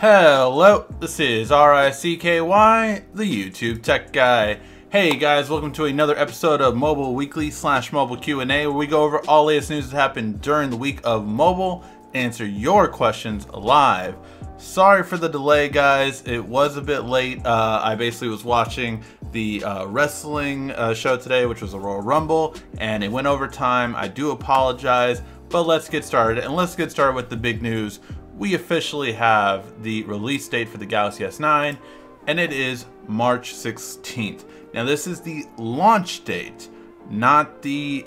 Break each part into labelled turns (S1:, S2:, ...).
S1: Hello, this is RICKY, the YouTube Tech Guy. Hey guys, welcome to another episode of Mobile Weekly / Mobile Q&A, where we go over all latest news that happened during the week of mobile and answer your questions live. Sorry for the delay, guys. It was a bit late. I basically was watching the wrestling show today, which was a Royal Rumble, and it went over time. I do apologize, but let's get started. And let's get started with the big news. We officially have the release date for the Galaxy S9, and it is March 16th. Now, this is the launch date, not the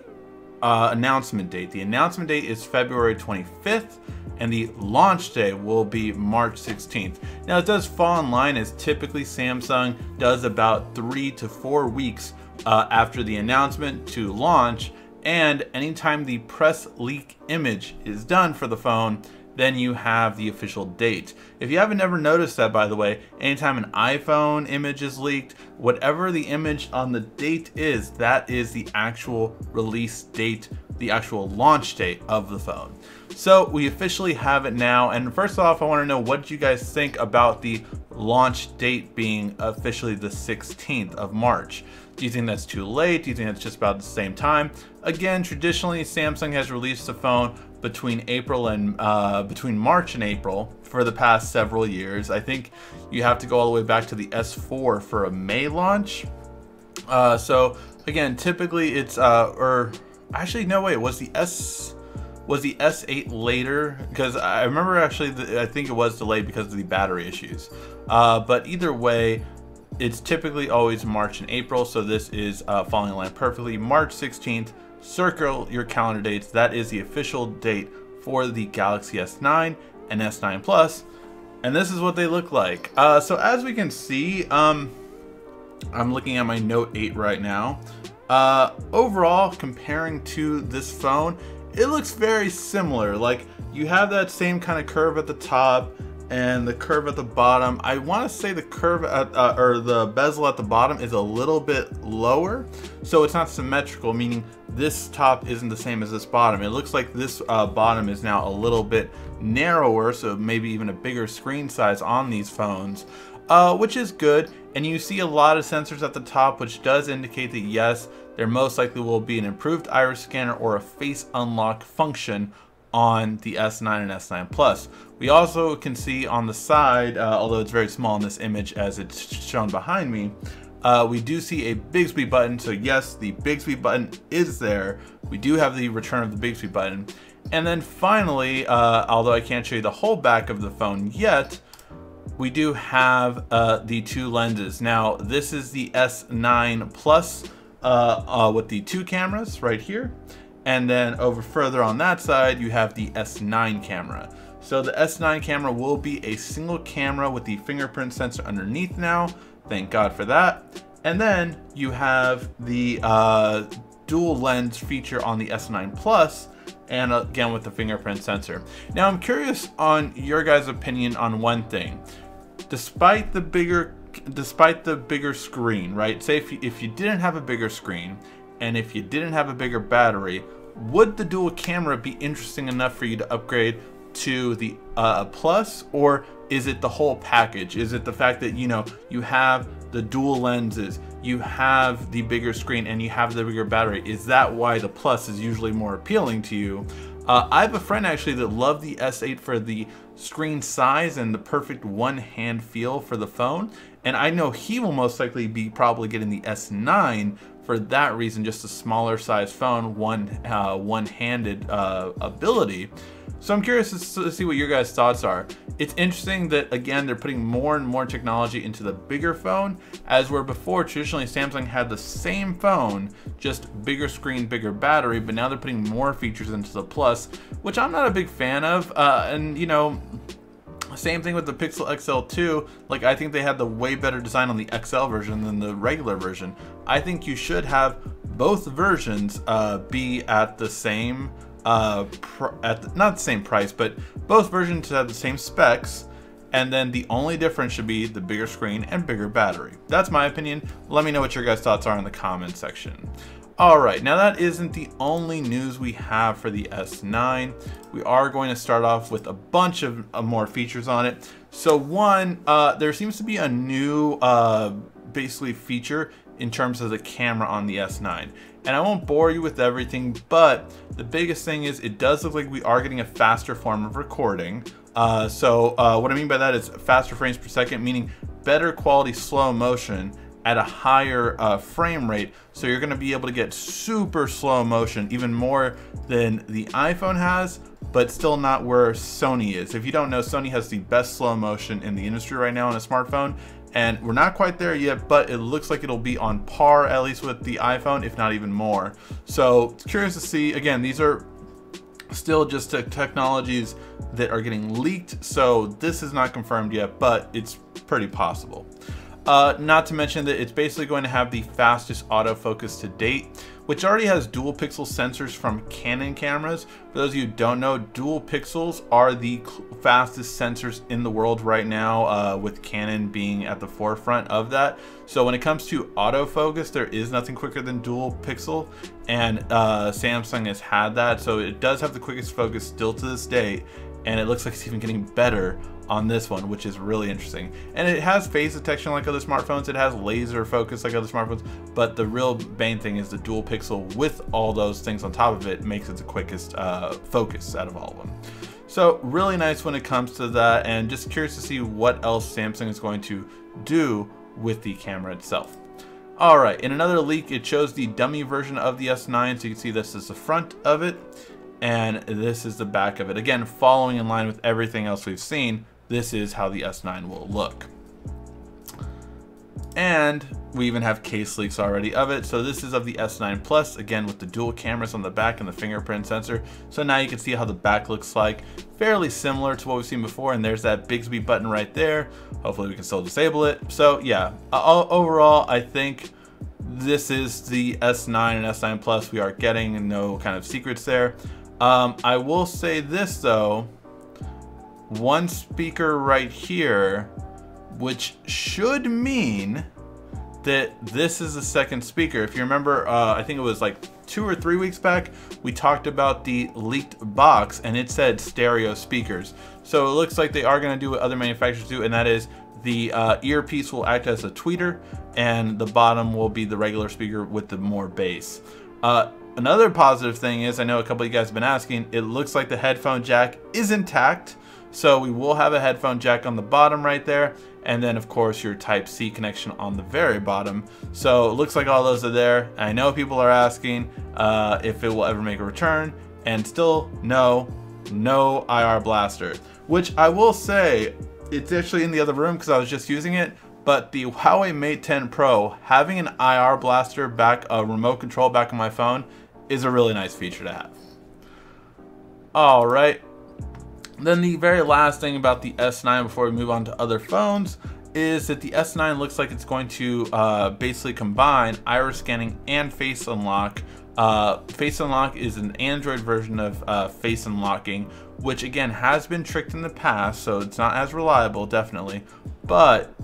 S1: announcement date. The announcement date is February 25th, and the launch day will be March 16th. Now, it does fall in line as typically Samsung does about 3 to 4 weeks after the announcement to launch, and anytime the press leak image is done for the phone, then you have the official date. If you haven't ever noticed that, by the way, anytime an iPhone image is leaked, whatever the image on the date is, that is the actual release date, the actual launch date of the phone. So we officially have it now, and first off, I want to know, what do you guys think about the launch date being officially the 16th of March? Do you think that's too late? Do you think that's just about the same time? Again, traditionally, Samsung has released the phone between March and April for the past several years. I think you have to go all the way back to the S4 for a May launch. So again, typically it's or actually no, wait, was the S8 later? Because I remember actually I think it was delayed because of the battery issues. But either way, it's typically always March and April, so this is falling in line perfectly. March 16th. Circle your calendar dates. That is the official date for the Galaxy S9 and S9 Plus, and this is what they look like. So as we can see, I'm looking at my Note 8 right now. Overall, comparing to this phone, it looks very similar. Like, you have that same kind of curve at the top and the curve at the bottom. I want to say the curve at or the bezel at the bottom is a little bit lower, so it's not symmetrical, meaning this top isn't the same as this bottom. It looks like this bottom is now a little bit narrower, so maybe even a bigger screen size on these phones, which is good. And you see a lot of sensors at the top, which does indicate that yes, there most likely will be an improved iris scanner or a face unlock function on the S9 and S9 Plus. We also can see on the side, although it's very small in this image as it's shown behind me, we do see a Bixby button. So yes, the Bixby button is there. We do have the return of the Bixby button. And then finally, although I can't show you the whole back of the phone yet, we do have the two lenses. Now, this is the S9 Plus with the 2 cameras right here. And then over further on that side, you have the S9 camera. So the S9 camera will be a single camera with the fingerprint sensor underneath now. Thank God for that. And then you have the dual lens feature on the S9 Plus, and again with the fingerprint sensor. Now, I'm curious on your guys' opinion on one thing. Despite the bigger screen, right? Say if you didn't have a bigger screen, and if you didn't have a bigger battery, would the dual camera be interesting enough for you to upgrade to the Plus, or is it the whole package? Is it the fact that, you know, you have the dual lenses, you have the bigger screen, and you have the bigger battery? Is that why the Plus is usually more appealing to you? I have a friend actually that loved the S8 for the screen size and the perfect one-hand feel for the phone, and I know he will most likely be probably getting the S9 for that reason, just a smaller size phone, one-handed ability. So I'm curious to see what your guys' thoughts are. It's interesting that, again, they're putting more and more technology into the bigger phone, as where before traditionally Samsung had the same phone, just bigger screen, bigger battery, but now they're putting more features into the Plus, which I'm not a big fan of. And you know, same thing with the Pixel XL2. Like, I think they had the way better design on the XL version than the regular version. I think you should have both versions be at the same not the same price, but both versions have the same specs, and then the only difference should be the bigger screen and bigger battery. That's my opinion. Let me know what your guys' thoughts are in the comment section. Alright, now that isn't the only news we have for the S9. We are going to start off with a bunch of more features on it. So one, there seems to be a new basically feature in terms of the camera on the S9. And I won't bore you with everything, but the biggest thing is it does look like we are getting a faster form of recording. So what I mean by that is faster frames per second, meaning better quality slow motion at a higher frame rate. So you're gonna be able to get super slow motion, even more than the iPhone has, but still not where Sony is. If you don't know, Sony has the best slow motion in the industry right now on a smartphone, and we're not quite there yet, but it looks like it'll be on par at least with the iPhone, if not even more. So curious to see. Again, these are still just technologies that are getting leaked, so this is not confirmed yet, but it's pretty possible. Not to mention that it's basically going to have the fastest autofocus to date, which already has dual pixel sensors from Canon cameras. For those of you who don't know, dual pixels are the fastest sensors in the world right now, with Canon being at the forefront of that. So when it comes to autofocus, there is nothing quicker than dual pixel, and Samsung has had that. So it does have the quickest focus still to this day, and it looks like it's even getting better on this one, which is really interesting. And it has face detection like other smartphones, it has laser focus like other smartphones, but the real main thing is the dual pixel with all those things on top of it makes it the quickest focus out of all of them. So really nice when it comes to that, and just curious to see what else Samsung is going to do with the camera itself. Alright, in another leak, it shows the dummy version of the S9, so you can see this is the front of it, and this is the back of it. Again, following in line with everything else we've seen, this is how the S9 will look. And we even have case leaks already of it. So this is of the S9 Plus, again with the dual cameras on the back and the fingerprint sensor. So now you can see how the back looks like. Fairly similar to what we've seen before, and there's that Bixby button right there. Hopefully we can still disable it. So yeah, overall I think this is the S9 and S9 Plus we are getting, no kind of secrets there. I will say this though, one speaker right here, which should mean that this is the second speaker. If you remember, I think it was like 2 or 3 weeks back, we talked about the leaked box and it said stereo speakers. So it looks like they are going to do what other manufacturers do, and that is the earpiece will act as a tweeter and the bottom will be the regular speaker with the more bass. Another positive thing is, I know a couple of you guys have been asking, it looks like the headphone jack is intact. So we will have a headphone jack on the bottom right there, and then of course your Type-C connection on the very bottom. So it looks like all those are there. I know people are asking if it will ever make a return, and still no IR blaster, which I will say it's actually in the other room because I was just using it. But the Huawei Mate 10 Pro, having an IR blaster back, a remote control back on my phone, is a really nice feature to have. All right. Then the very last thing about the S9 before we move on to other phones is that the S9 looks like it's going to basically combine iris scanning and face unlock. Face unlock is an Android version of face unlocking, which again has been tricked in the past, so it's not as reliable, definitely. But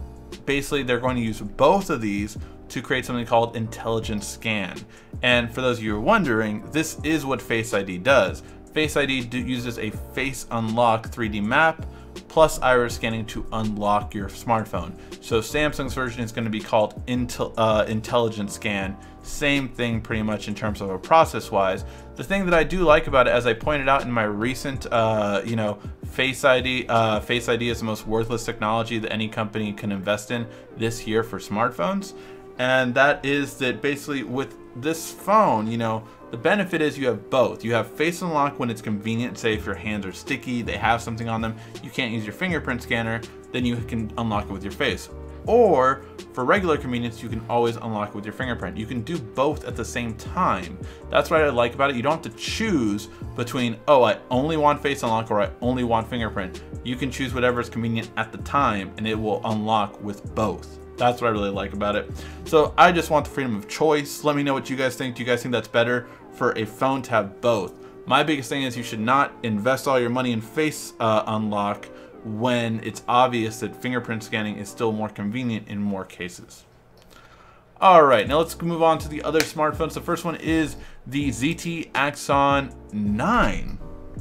S1: basically they're going to use both of these to create something called intelligent scan. And for those of you who are wondering, this is what Face ID does. Face ID uses a face unlock 3D map plus iris scanning to unlock your smartphone. So Samsung's version is going to be called intelligent scan. Same thing pretty much in terms of a process wise. The thing that I do like about it, as I pointed out in my recent Face ID is the most worthless technology that any company can invest in this year for smartphones. And that is that basically with this phone, the benefit is you have both. You have face unlock when it's convenient, say if your hands are sticky, they have something on them, you can't use your fingerprint scanner, then you can unlock it with your face. Or for regular convenience, you can always unlock it with your fingerprint. You can do both at the same time. That's what I like about it. You don't have to choose between, oh, I only want face unlock or I only want fingerprint. You can choose whatever is convenient at the time and it will unlock with both. That's what I really like about it. So I just want the freedom of choice. Let me know what you guys think. Do you guys think that's better for a phone to have both? My biggest thing is you should not invest all your money in face unlock when it's obvious that fingerprint scanning is still more convenient in more cases. All right, now let's move on to the other smartphones. The first one is the ZTE Axon 9.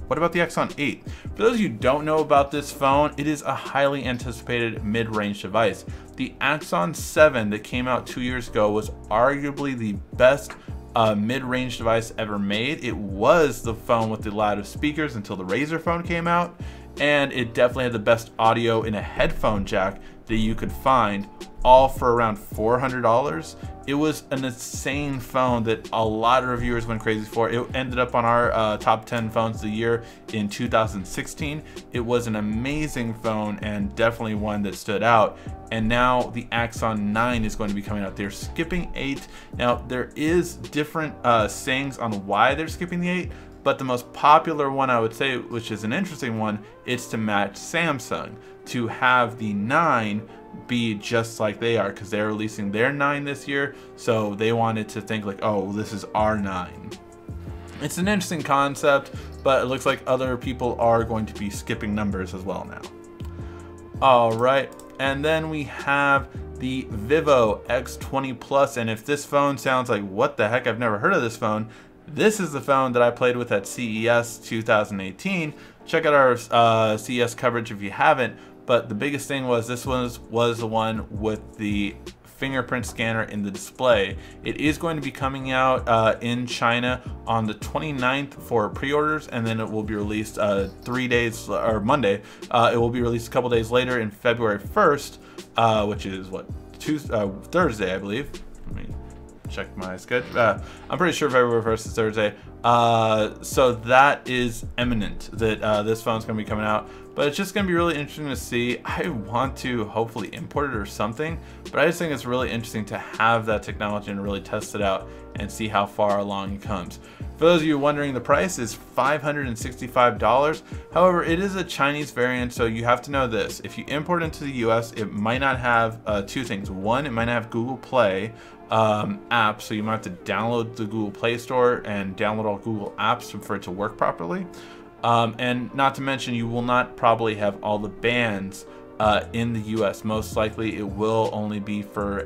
S1: What about the Axon 8? For those of you who don't know about this phone, it is a highly anticipated mid-range device. The Axon 7 that came out 2 years ago was arguably the best mid-range device ever made. It was the phone with the loudest speakers until the Razer phone came out, and it definitely had the best audio in a headphone jack that you could find, all for around $400. It was an insane phone that a lot of reviewers went crazy for. It ended up on our top 10 phones of the year in 2016. It was an amazing phone and definitely one that stood out. And now the Axon 9 is going to be coming out. They're skipping 8. Now there is different sayings on why they're skipping the 8, but the most popular one, I would say, which is an interesting one, it's to match Samsung, to have the 9 be just like they are, because they're releasing their 9 this year, so they wanted to think like, oh, this is our 9. It's an interesting concept, but it looks like other people are going to be skipping numbers as well now. All right, and then we have the Vivo X20 Plus, and if this phone sounds like, what the heck, I've never heard of this phone, this is the phone that I played with at CES 2018. Check out our CES coverage if you haven't. But the biggest thing was this was the one with the fingerprint scanner in the display. It is going to be coming out in China on the 29th for pre-orders, and then it will be released 3 days, or Monday. It will be released a couple days later in February 1st, which is what, Thursday, I believe. Let me check my schedule. I'm pretty sure February 1st is Thursday. So that is imminent that this phone's going to be coming out. But it's just going to be really interesting to see. I want to hopefully import it or something, but I just think it's really interesting to have that technology and really test it out and see how far along it comes. For those of you wondering, the price is $565. However, it is a Chinese variant, so you have to know this. If you import into the US, it might not have two things. One, it might not have Google Play app, so you might have to download the Google Play Store and download all Google apps for it to work properly. And not to mention, you will not probably have all the bands in the US. Most likely it will only be for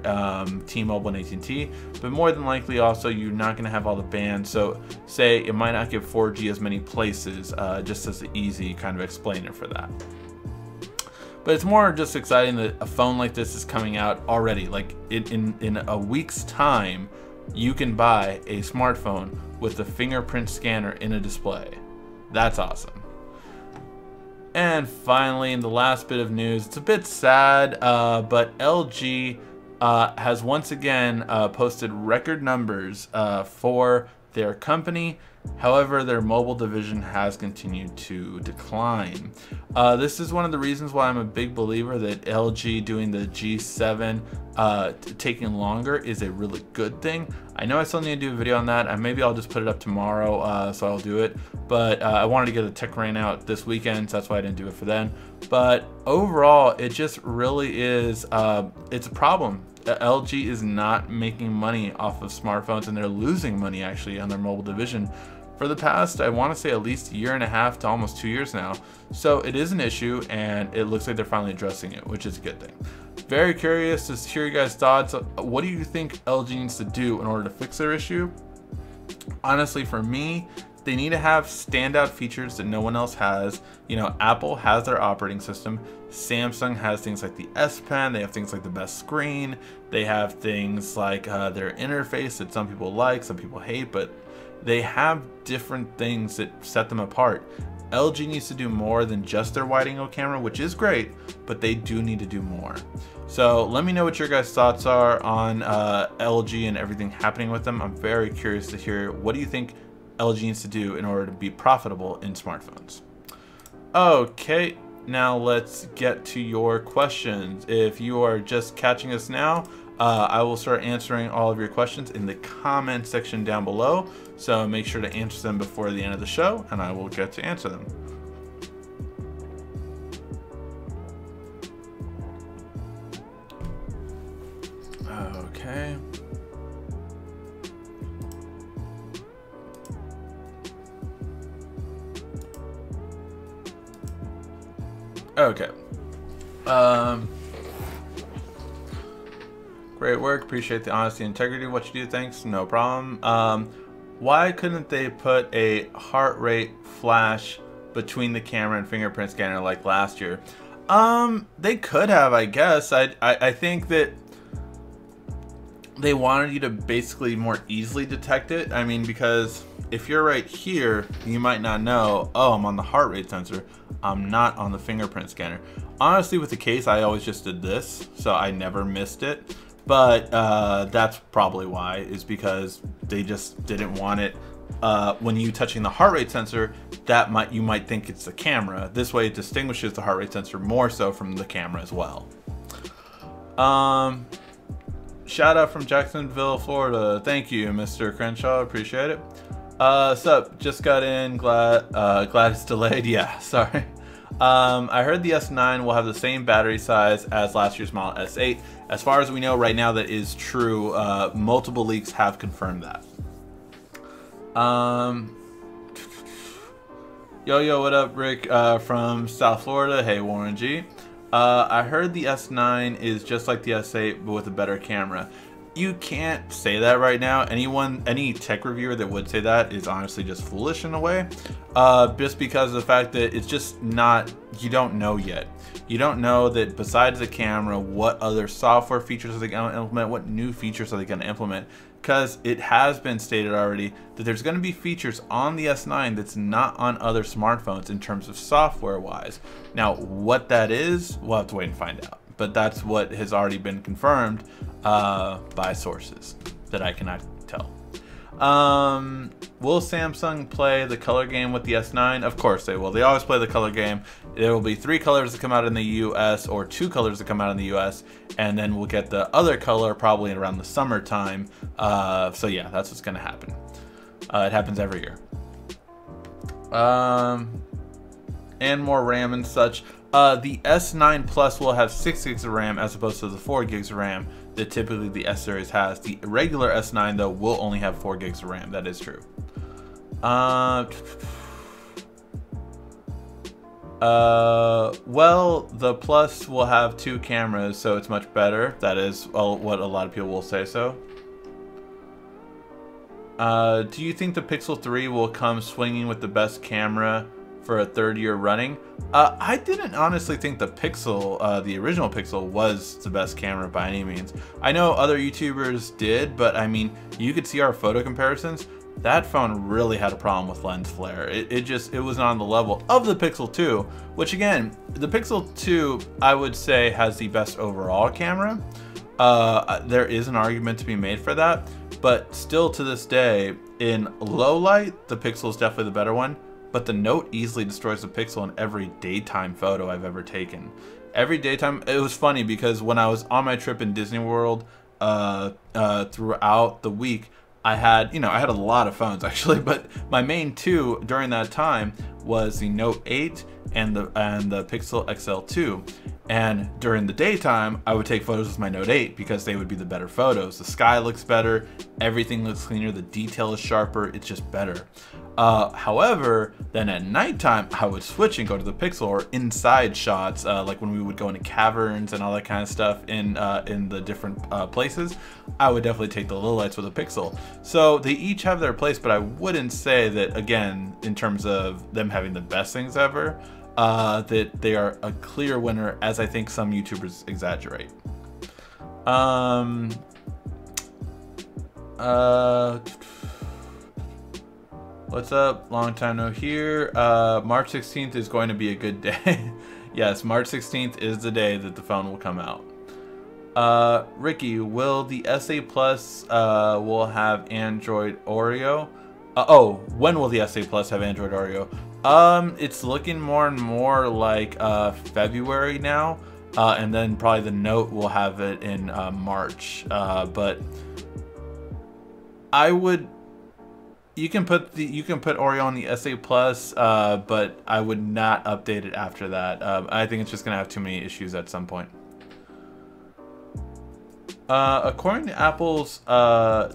S1: T-Mobile and AT&T, but more than likely also you're not going to have all the bands. So say it might not give 4G as many places, just as an easy kind of explainer for that. But it's more just exciting that a phone like this is coming out already. Like in a week's time, you can buy a smartphone with the fingerprint scanner in a display. That's awesome. And finally, in the last bit of news, it's a bit sad, but LG has once again posted record numbers for their company. However, their mobile division has continued to decline. This is one of the reasons why I'm a big believer that LG doing the G7 taking longer is a really good thing. I know I still need to do a video on that, and maybe I'll just put it up tomorrow, so I'll do it. But I wanted to get a tech rain out this weekend, so that's why I didn't do it for then. But overall, it just really is, it's a problem. LG is not making money off of smartphones, and they're losing money actually on their mobile division for the past, I want to say, at least 1.5 years to almost 2 years now. So it is an issue, and it looks like they're finally addressing it, which is a good thing. Very curious to hear you guys' thoughts. What do you think LG needs to do in order to fix their issue? Honestly, for me, they need to have standout features that no one else has. You know, Apple has their operating system. Samsung has things like the S Pen. They have things like the best screen. They have things like their interface that some people like, some people hate, but they have different things that set them apart. LG needs to do more than just their wide-angle camera, which is great, but they do need to do more. So let me know what your guys' thoughts are on LG and everything happening with them. I'm very curious to hear, what do you think LG needs to do in order to be profitable in smartphones? Okay, now let's get to your questions. If you are just catching us now, I will start answering all of your questions in the comment section down below. So make sure to answer them before the end of the show, and I will get to answer them. Okay. Okay. Great work. Appreciate the honesty and integrity of what you do. Thanks. No problem. Why couldn't they put a heart rate flash between the camera and fingerprint scanner like last year? They could have, I guess. I think that they wanted you to basically more easily detect it. I mean, because if you're right here, you might not know, oh, I'm on the heart rate sensor. I'm not on the fingerprint scanner. Honestly, with the case, I always just did this, so I never missed it. But that's probably why, is because they just didn't want it. When you touching the heart rate sensor, you might think it's the camera. This way it distinguishes the heart rate sensor more so from the camera as well. Shout out from Jacksonville, Florida. Thank you, Mr. Crenshaw. Appreciate it. Sup? Just got in. Glad it's delayed. Yeah, sorry. I heard the S9 will have the same battery size as last year's model S8. As far as we know right now, that is true. Multiple leaks have confirmed that. Yo, what up, Rick from South Florida? Hey, Warren G. I heard the S9 is just like the S8, but with a better camera. You can't say that right now. Any tech reviewer that would say that is honestly just foolish in a way. Just because of the fact that it's just not, you don't know yet. You don't know that besides the camera, what other software features are they going to implement, what new features are they going to implement. Because it has been stated already that there's going to be features on the S9 that's not on other smartphones in terms of software wise. Now, what that is, we'll have to wait and find out. But that's what has already been confirmed by sources that I cannot tell. Will Samsung play the color game with the S9? Of course they will. They always play the color game. There will be 3 colors that come out in the US or 2 colors that come out in the US, and then we'll get the other color probably around the summertime. So yeah, that's what's gonna happen. It happens every year. And more RAM and such. The S9 Plus will have 6 gigs of RAM as opposed to the 4 gigs of RAM that typically the S series has. The regular S9 though will only have 4 gigs of RAM. That is true. Well, the Plus will have 2 cameras, so it's much better. That is what a lot of people will say so. Do you think the Pixel 3 will come swinging with the best camera for a 3rd year running? I didn't honestly think the Pixel, the original Pixel, was the best camera by any means. I know other YouTubers did, but I mean, you could see our photo comparisons. That phone really had a problem with lens flare. It was not on the level of the Pixel 2, which again, the Pixel 2, I would say, has the best overall camera. There is an argument to be made for that, but still to this day, in low light, the Pixel is definitely the better one. But the Note easily destroys the Pixel in every daytime photo I've ever taken. Every daytime, it was funny because when I was on my trip in Disney World throughout the week, I had a lot of phones actually, but my main 2 during that time was the Note 8 and the Pixel XL2. And during the daytime, I would take photos with my Note 8 because they would be the better photos. The sky looks better, everything looks cleaner, the detail is sharper, it's just better. However, then at nighttime, I would switch and go to the Pixel, or inside shots, like when we would go into caverns and all that kind of stuff in the different places. I would definitely take the low lights with a Pixel. So they each have their place, but I wouldn't say that, again, in terms of them having the best things ever, that they are a clear winner, as I think some YouTubers exaggerate. What's up? Long time no hear. March 16th is going to be a good day. Yes, March 16th is the day that the phone will come out. Ricky, will the S8 Plus will have Android Oreo? When will the S8 Plus have Android Oreo? It's looking more and more like February now, and then probably the Note will have it in March. But I would. You can put Oreo on the S8 Plus, but I would not update it after that. I think it's just gonna have too many issues at some point. According to Apple's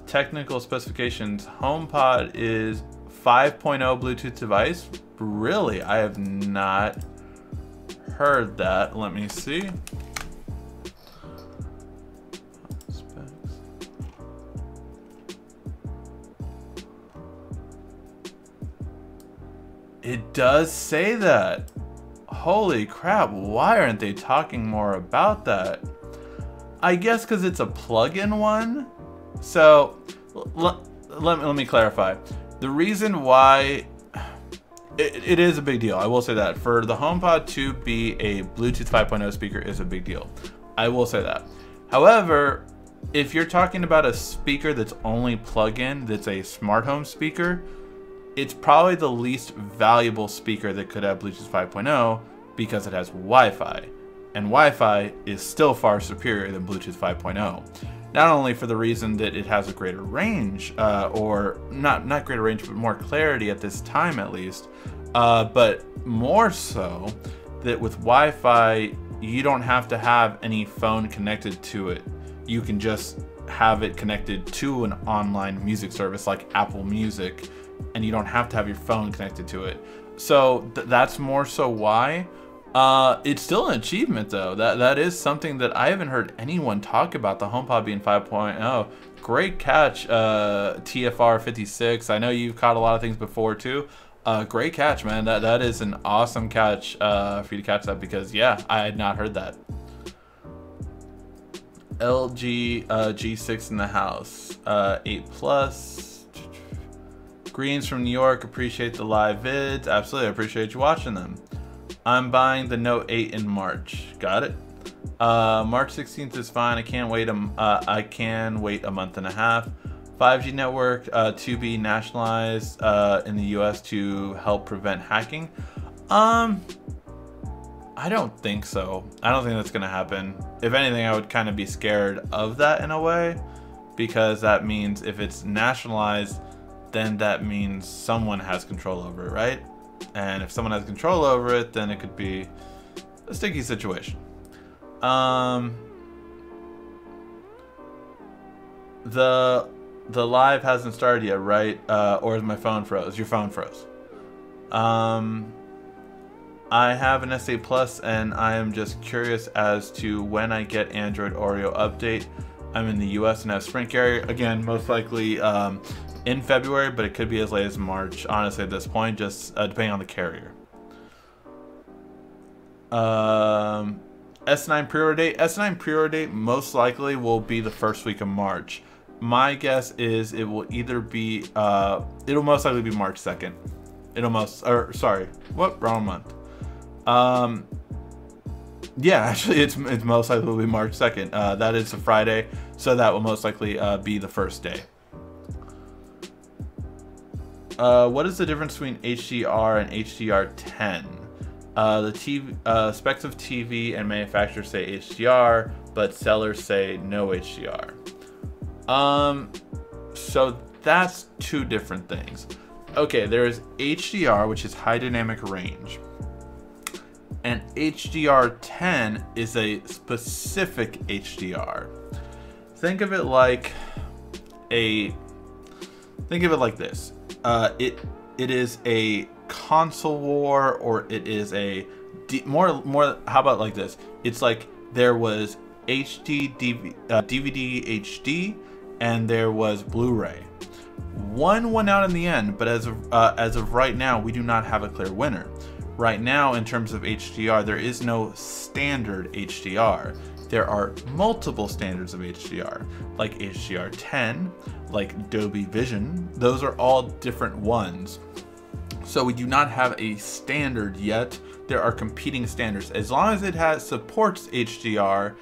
S1: technical specifications, HomePod is 5.0 Bluetooth device. Really? I have not heard that. Let me see. It does say that. Holy crap, why aren't they talking more about that? I guess because it's a plug-in one. So let me clarify. The reason why it is a big deal, I will say that. For the HomePod to be a Bluetooth 5.0 speaker is a big deal. I will say that. However, if you're talking about a speaker that's only plug-in, that's a smart home speaker, it's probably the least valuable speaker that could have Bluetooth 5.0 because it has Wi-Fi. And Wi-Fi is still far superior than Bluetooth 5.0. Not only for the reason that it has a greater range, or not greater range, but more clarity at this time at least, but more so that with Wi-Fi, you don't have to have any phone connected to it. You can just have it connected to an online music service like Apple Music, and you don't have to have your phone connected to it. So that's more so why. It's still an achievement though. That is something that I haven't heard anyone talk about, the HomePod being 5.0. Great catch, TFR 56. I know you've caught a lot of things before too. Great catch, man. That is an awesome catch for you to catch that, because yeah, I had not heard that. LG G6 in the house, 8 Plus. Greens from New York, appreciate the live vids. Absolutely, I appreciate you watching them. I'm buying the Note 8 in March. Got it. March 16th is fine. I can wait a month and a half. 5G network to be nationalized in the US to help prevent hacking. I don't think so. I don't think that's gonna happen. If anything, I would kind of be scared of that in a way, because that means if it's nationalized, then that means someone has control over it, right? And if someone has control over it, then it could be a sticky situation. The live hasn't started yet, right? Or is my phone froze? Your phone froze. I have an S8 Plus, and I am just curious as to when I get Android Oreo update. I'm in the US and have Sprint carrier. Again, most likely in February, but it could be as late as March, honestly, at this point, just depending on the carrier. S9 pre-order date. S9 pre-order date most likely will be the first week of March. My guess is it will either be, it'll most likely be March 2nd. Wrong month. Yeah, actually, it's most likely will be March 2nd. That is a Friday, so that will most likely be the first day. What is the difference between HDR and HDR10? The TV, specs of TV and manufacturers say HDR, but sellers say no HDR. So that's two different things. Okay, there's HDR, which is high dynamic range. And HDR10 is a specific HDR. Think of it like this. It is a console war, or it is a more. How about like this? It's like there was DVD HD, and there was Blu-ray. One won out in the end, but as of right now, we do not have a clear winner. Right now, in terms of HDR, there is no standard HDR. There are multiple standards of HDR, like HDR10, like Dolby Vision. Those are all different ones. So we do not have a standard yet. There are competing standards. As long as it supports HDR,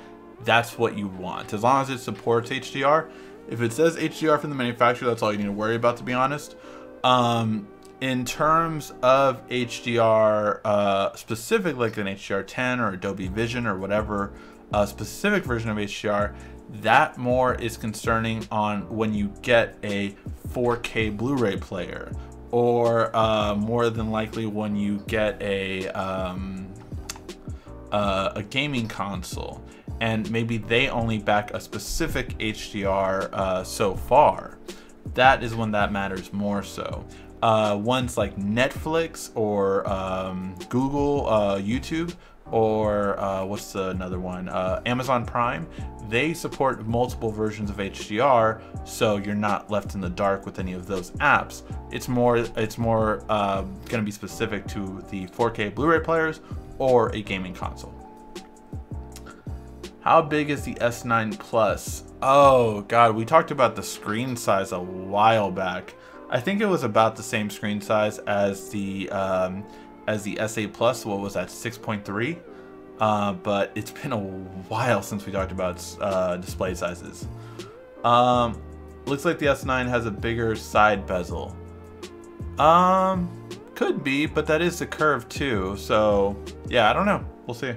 S1: that's what you want. As long as it supports HDR. If it says HDR from the manufacturer, that's all you need to worry about, to be honest. In terms of HDR, specific like an HDR10 or Dolby Vision or whatever specific version of HDR, that more is concerning on when you get a 4K Blu-ray player, or more than likely when you get a gaming console, and maybe they only back a specific HDR so far. That is when that matters more so. Ones like Netflix or Google, YouTube, or what's another one? Amazon Prime. They support multiple versions of HDR, so you're not left in the dark with any of those apps. It's more going to be specific to the 4K Blu-ray players or a gaming console. How big is the S9 Plus? Oh God, we talked about the screen size a while back. I think it was about the same screen size as the S8 Plus. What was that, 6.3? But it's been a while since we talked about display sizes. Looks like the S9 has a bigger side bezel. Could be, but that is the curve too. So yeah, I don't know. We'll see.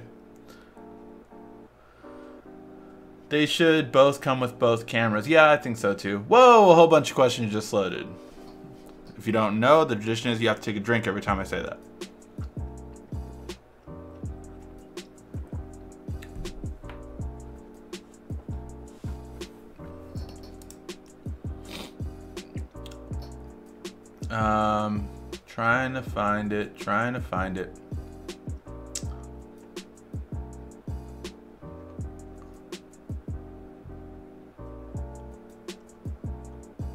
S1: They should both come with both cameras. Yeah, I think so too. Whoa, a whole bunch of questions just loaded. If you don't know, the tradition is you have to take a drink every time I say that. Trying to find it.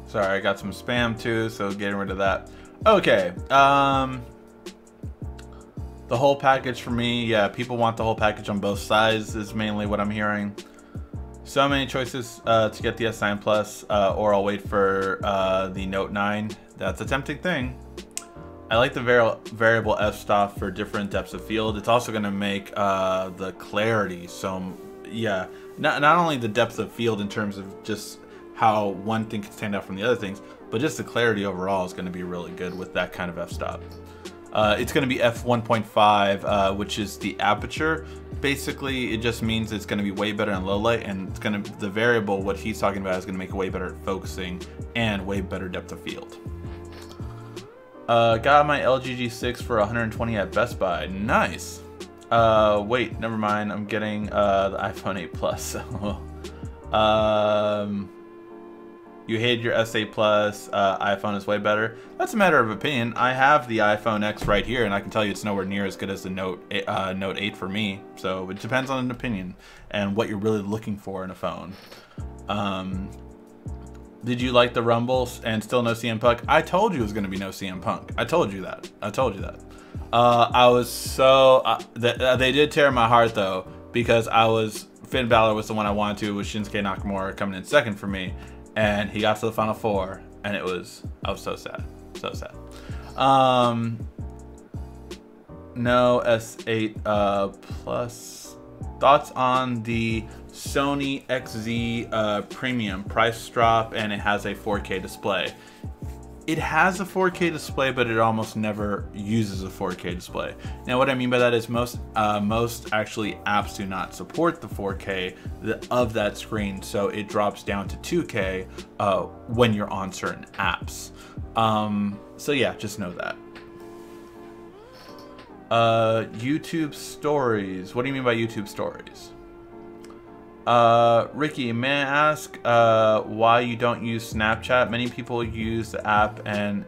S1: Sorry, I got some spam too, so getting rid of that. Okay, the whole package for me, yeah, people want the whole package on both sides is mainly what I'm hearing. So many choices to get the S9 Plus, or I'll wait for the Note 9. That's a tempting thing. I like the variable f-stop for different depths of field. It's also going to make the clarity, so yeah, not only the depth of field in terms of just how one thing can stand out from the other things, but just the clarity overall is going to be really good with that kind of f-stop. It's going to be f1.5, which is the aperture. Basically, it just means it's going to be way better in low light, and it's going to, the variable, what he's talking about, is going to make it way better at focusing and way better depth of field. Got my LG G6 for 120 at Best Buy. Nice. Wait, never mind. I'm getting the iPhone 8 Plus. You hated your S8 Plus, iPhone is way better. That's a matter of opinion. I have the iPhone X right here, and I can tell you it's nowhere near as good as the Note 8 for me. So it depends on an opinion and what you're really looking for in a phone. Did you like the Rumbles and still no CM Punk? I told you it was going to be no CM Punk. I told you that. I was so... they did tear my heart, though, because Finn Balor was the one I wanted to, with Shinsuke Nakamura coming in second for me. And he got to the Final Four, and I was so sad. So sad. No S8 Plus. Thoughts on the Sony XZ Premium price drop, and it has a 4K display. It has a 4K display, but it almost never uses a 4K display. Now, what I mean by that is most actually apps do not support the 4K of that screen, so it drops down to 2K when you're on certain apps. So yeah, just know that. YouTube stories. What do you mean by YouTube stories? Ricky, may I ask why you don't use Snapchat? Many people use the app, and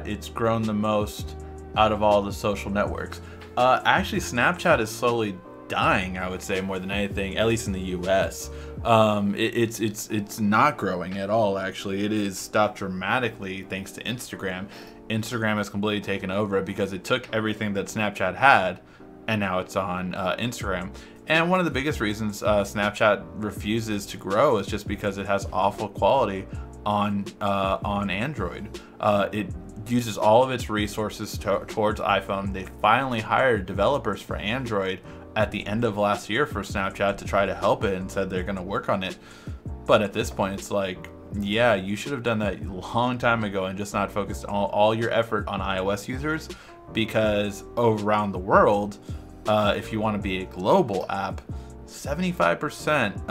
S1: it's grown the most out of all the social networks. Actually, Snapchat is slowly dying, I would say, more than anything, at least in the US. It's not growing at all, actually. It is stopped dramatically thanks to Instagram. Instagram has completely taken over it because it took everything that Snapchat had, and now it's on Instagram. And one of the biggest reasons Snapchat refuses to grow is just because it has awful quality on Android. It uses all of its resources towards iPhone. They finally hired developers for Android at the end of last year for Snapchat to try to help it, and said they're going to work on it. But at this point, it's like, yeah, you should have done that a long time ago and just not focused all your effort on iOS users, because around the world, if you want to be a global app, 75%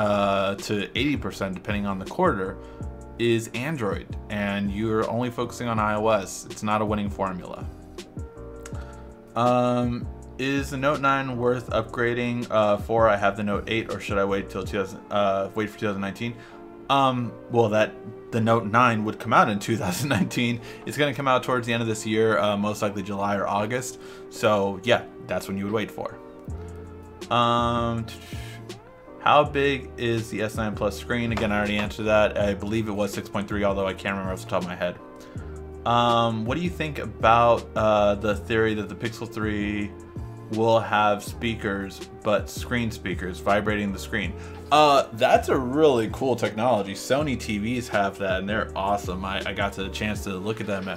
S1: to 80%, depending on the quarter, is Android, and you're only focusing on iOS. It's not a winning formula. Is the Note 9 worth upgrading for? I have the Note 8, or should I wait till wait for 2019? Well, the Note 9 would come out in 2019. It's going to come out towards the end of this year, most likely July or August. So yeah, that's when you would wait for. How big is the S9 Plus screen? Again, I already answered that. I believe it was 6.3, although I can't remember off the top of my head. What do you think about the theory that the Pixel 3 will have speakers, but screen speakers vibrating the screen? That's a really cool technology. Sony TVs have that, and they're awesome. I got the chance to look at them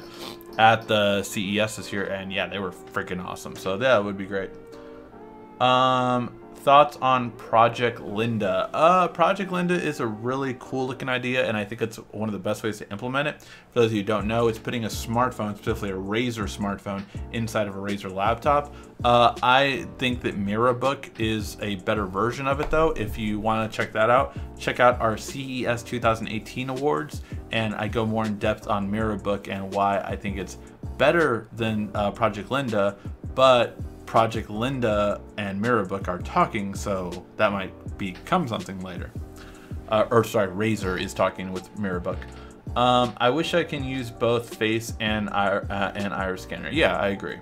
S1: at the CES this year, and yeah, they were freaking awesome. So that would be great. Thoughts on Project Linda? Project Linda is a really cool looking idea, and I think it's one of the best ways to implement it. For those of you who don't know, it's putting a smartphone, specifically a Razer smartphone, inside of a Razer laptop. I think that MiraBook is a better version of it though. If you want to check that out, check out our CES 2018 awards, and I go more in depth on MiraBook and why I think it's better than Project Linda, but Project Linda and MiraBook are talking, so that might become something later. Or sorry, Razer is talking with MiraBook. I wish I can use both face and iris scanner. Yeah, I agree.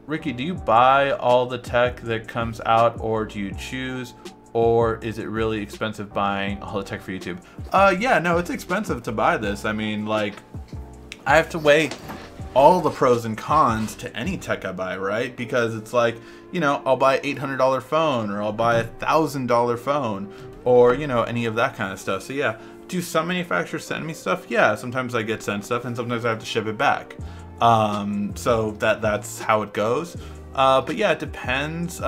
S1: Ricky, do you buy all the tech that comes out, or do you choose, or is it really expensive buying all the tech for YouTube? Yeah, no, it's expensive to buy this. I mean, like, I have to weigh all the pros and cons to any tech I buy, right? Because it's like, you know, I'll buy $800 phone, or I'll buy $1,000 phone, or, you know, any of that kind of stuff. So yeah, do some manufacturers send me stuff? Yeah, sometimes I get sent stuff, and sometimes I have to ship it back. So that's how it goes. But yeah, it depends.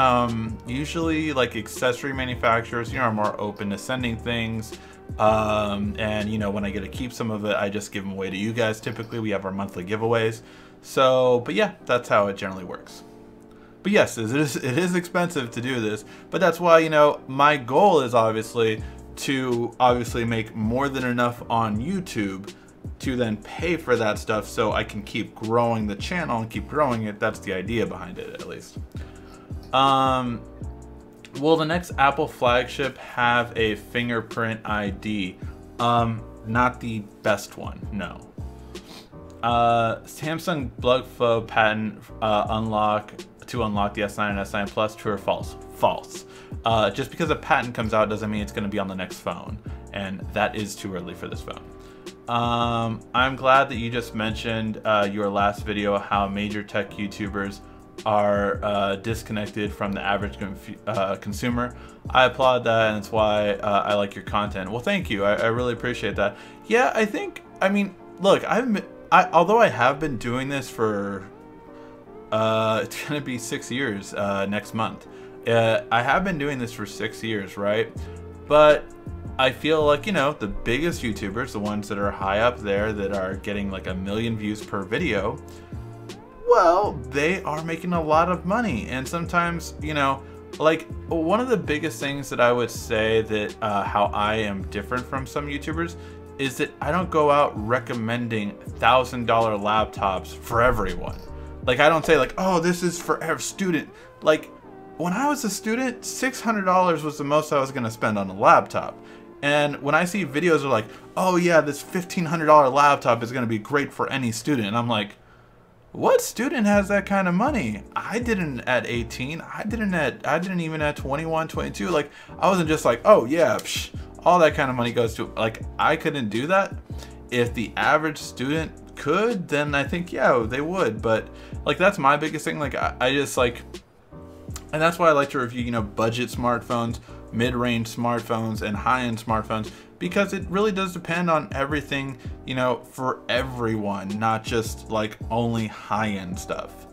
S1: Usually like accessory manufacturers, you know, are more open to sending things. And you know, when I get to keep some of it, I just give them away to you guys. Typically we have our monthly giveaways. So, but yeah, that's how it generally works. But yes, it is expensive to do this, but that's why, you know, my goal is obviously to make more than enough on YouTube to then pay for that stuff, so I can keep growing the channel and keep growing it. That's the idea behind it, at least. Will the next Apple flagship have a fingerprint ID? Not the best one, no. Samsung BlueFo patent to unlock the S9 and S9 Plus, true or false? False. Just because a patent comes out doesn't mean it's going to be on the next phone, and that is too early for this phone. I'm glad that you just mentioned your last video how major tech YouTubers are disconnected from the average consumer. I applaud that, and it's why I like your content. Well, thank you. I really appreciate that. Yeah, I mean, look, although I have been doing this for it's gonna be 6 years next month. I have been doing this for 6 years, right? But I feel like, you know, the biggest YouTubers, the ones that are high up there that are getting like 1 million views per video, well, they are making a lot of money. And sometimes, you know, like one of the biggest things that I would say that how I am different from some YouTubers is that I don't go out recommending $1,000 laptops for everyone. Like, I don't say like, oh, this is for every student. Like, when I was a student, $600 was the most I was gonna spend on a laptop. And when I see videos of like, oh yeah, this $1,500 laptop is gonna be great for any student, and I'm like, what student has that kind of money? I didn't at 18. I didn't even at 21, 22. Like, I wasn't just like, oh yeah, psh, all that kind of money goes to, like, I couldn't do that. If the average student could, then I think, yeah, they would. But like, that's my biggest thing. Like, I just like, and that's why I like to review, you know, budget smartphones, mid-range smartphones, and high-end smartphones, because it really does depend on everything, you know, for everyone, not just like only high-end stuff.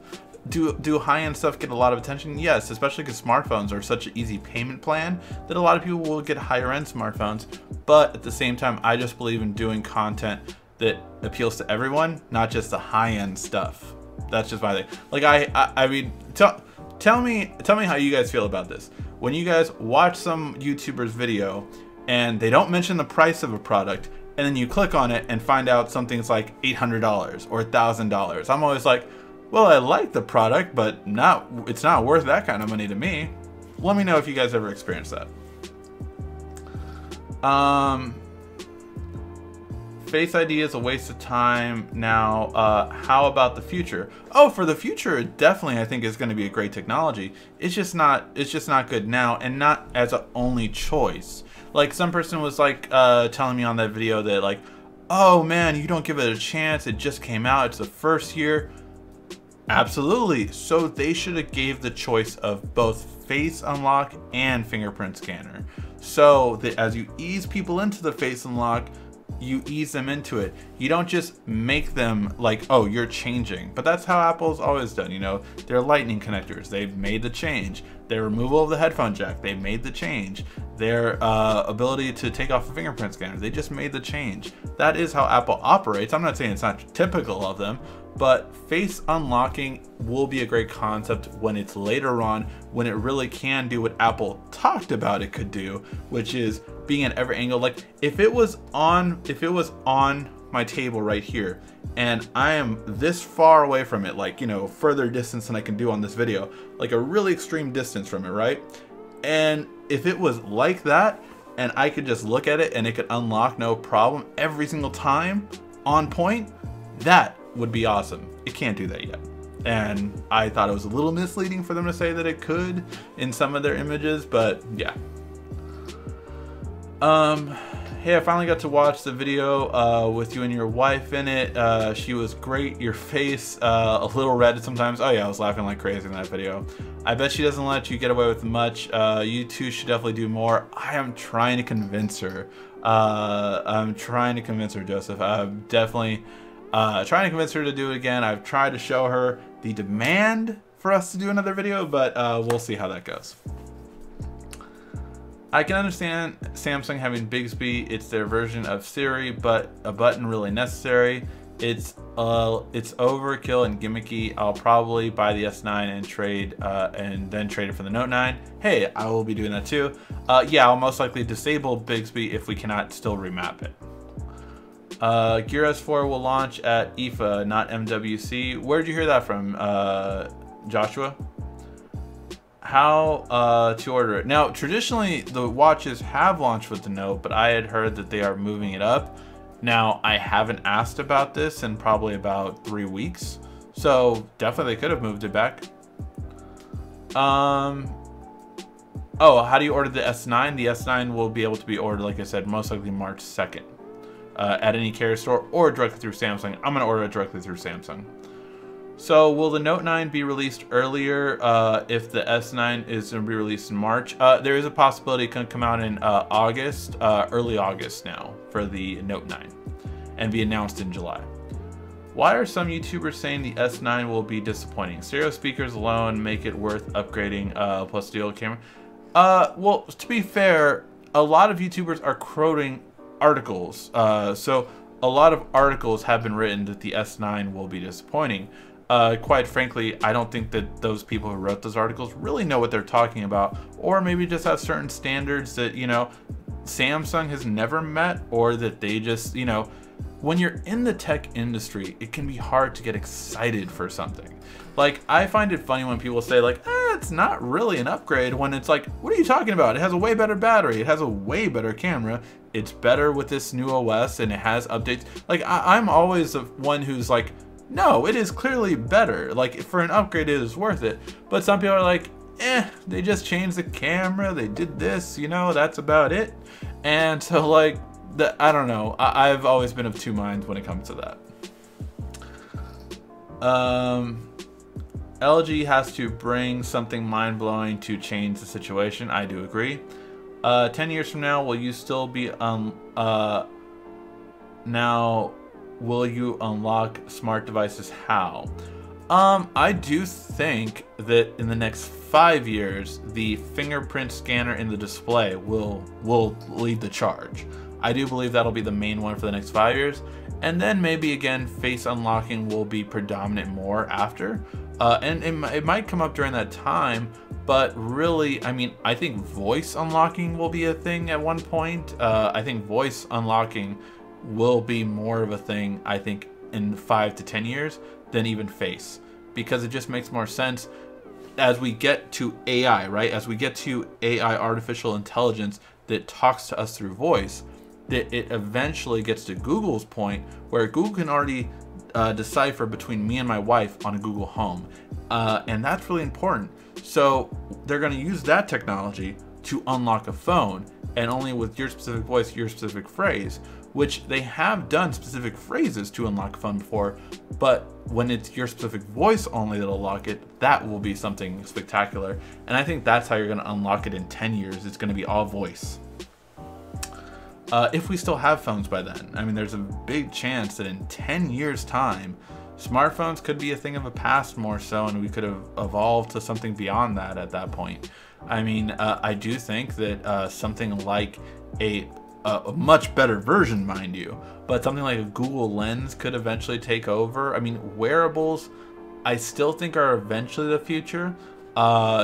S1: Do high-end stuff get a lot of attention? Yes, especially because smartphones are such an easy payment plan that a lot of people will get higher-end smartphones. But at the same time, I just believe in doing content that appeals to everyone, not just the high-end stuff. That's just my thing. Like, I mean, tell me how you guys feel about this. When you guys watch some YouTuber's video and they don't mention the price of a product, and then you click on it and find out something's like $800 or $1,000, I'm always like, well, I like the product, but it's not worth that kind of money to me. Let me know if you guys ever experienced that. Face ID is a waste of time now. How about the future? Oh, for the future, definitely I think is going to be a great technology. It's just not good now, and not as an only choice. Like some person was like telling me on that video that like, oh man, you don't give it a chance. It just came out. It's the first year. Absolutely. So they should have gave the choice of both face unlock and fingerprint scanner. So that as you ease people into the face unlock, you ease them into it. You don't just make them like, oh, you're changing. But that's how Apple's always done, you know. Their lightning connectors, they've made the change. Their removal of the headphone jack, they made the change. Their ability to take off a fingerprint scanner, they just made the change. That is how Apple operates. I'm not saying it's not typical of them, but face unlocking will be a great concept when it's later on, when it really can do what Apple talked about it could do, which is being at every angle. Like if it was on my table right here and I am this far away from it, like, you know, further distance than I can do on this video, like a really extreme distance from it, right? And if it was like that and I could just look at it and it could unlock no problem every single time on point, that would be awesome. It can't do that yet. And I thought it was a little misleading for them to say that it could in some of their images, but yeah. Hey, I finally got to watch the video with you and your wife in it. She was great. Your face a little red sometimes. Oh yeah, I was laughing like crazy in that video. I bet she doesn't let you get away with much. You two should definitely do more. I am trying to convince her. I'm trying to convince her, Joseph. I'm definitely trying to convince her to do it again. I've tried to show her the demand for us to do another video, but we'll see how that goes. I can understand Samsung having Bixby. It's their version of Siri, but a button really necessary. It's overkill and gimmicky. I'll probably buy the S9 and trade and then trade it for the Note 9. Hey, I will be doing that too. Yeah, I'll most likely disable Bixby if we cannot still remap it. Gear S4 will launch at IFA, not MWC. Where'd you hear that from, Joshua? How to order it. Now, traditionally, the watches have launched with the Note, but I had heard that they are moving it up. Now, I haven't asked about this in probably about 3 weeks, so definitely they could have moved it back. Oh, how do you order the S9? The S9 will be able to be ordered, like I said, most likely March 2nd. At any carrier store or directly through Samsung. I'm gonna order it directly through Samsung. So will the Note 9 be released earlier if the S9 is gonna be released in March? There is a possibility it can come out in August, early August now for the Note 9 and be announced in July. Why are some YouTubers saying the S9 will be disappointing? Stereo speakers alone make it worth upgrading plus dual camera. Well, to be fair, a lot of YouTubers are quoting articles. So a lot of articles have been written that the S9 will be disappointing. Quite frankly, I don't think that those people who wrote those articles really know what they're talking about, or maybe just have certain standards that, you know, Samsung has never met, or that they just, you know, when you're in the tech industry, it can be hard to get excited for something. Like, I find it funny when people say like, it's not really an upgrade, when it's like, what are you talking about? It has a way better battery. It has a way better camera. It's better with this new OS and it has updates. Like, I'm always the one who's like, no, it is clearly better. Like, for an upgrade, it is worth it. But some people are like, they just changed the camera. They did this, you know, that's about it. And so like, I don't know. I've always been of two minds when it comes to that. LG has to bring something mind-blowing to change the situation. I do agree. 10 years from now, will you still be now will you unlock smart devices? How? I do think that in the next 5 years, the fingerprint scanner in the display will lead the charge. I do believe that'll be the main one for the next 5 years. And then maybe again, face unlocking will be predominant more after. And it might come up during that time, but really, I mean, I think voice unlocking will be a thing at one point. I think voice unlocking will be more of a thing, I think, in 5 to 10 years than even face, because it just makes more sense as we get to AI, right? As we get to AI, artificial intelligence, that talks to us through voice, that it eventually gets to Google's point where Google can already decipher between me and my wife on a Google Home. And that's really important. So they're going to use that technology to unlock a phone, and only with your specific voice, your specific phrase, which they have done specific phrases to unlock a phone before, but when it's your specific voice only that'll unlock it, that will be something spectacular. And I think that's how you're going to unlock it in 10 years. It's going to be all voice. If we still have phones by then. I mean, there's a big chance that in 10 years time, smartphones could be a thing of the past more so, and we could have evolved to something beyond that at that point. I mean, I do think that something like a much better version, mind you, but something like a Google Lens could eventually take over. I mean, wearables, I still think are eventually the future,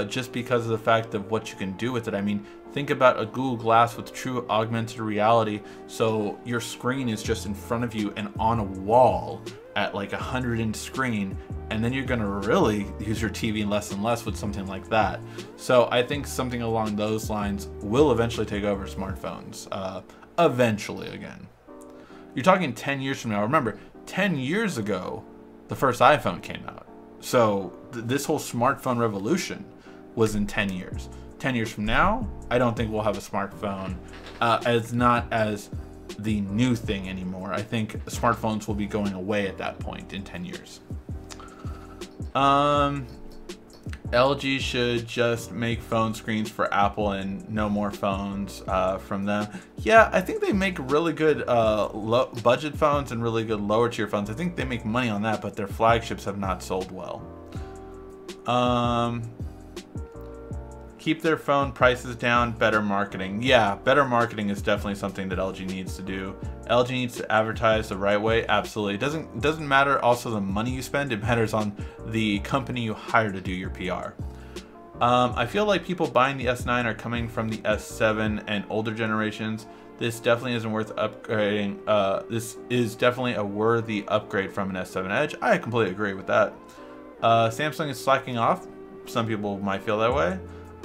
S1: just because of the fact of what you can do with it. I mean, think about a Google Glass with true augmented reality. So your screen is just in front of you and on a wall at like 100-inch screen, and then you're gonna really use your TV less and less with something like that. So I think something along those lines will eventually take over smartphones. Eventually, again. You're talking 10 years from now. Remember, 10 years ago, the first iPhone came out. So this whole smartphone revolution was in 10 years. 10 years from now, I don't think we'll have a smartphone as not as the new thing anymore. I think smartphones will be going away at that point in 10 years. LG should just make phone screens for Apple and no more phones from them. Yeah, I think they make really good low budget phones and really good lower tier phones. I think they make money on that, but their flagships have not sold well. Keep their phone prices down, better marketing. Yeah, better marketing is definitely something that LG needs to do. LG needs to advertise the right way, absolutely. It doesn't matter also the money you spend, it matters on the company you hire to do your PR. I feel like people buying the S9 are coming from the S7 and older generations. This definitely isn't worth upgrading. This is definitely a worthy upgrade from an S7 Edge. I completely agree with that. Samsung is slacking off. Some people might feel that way.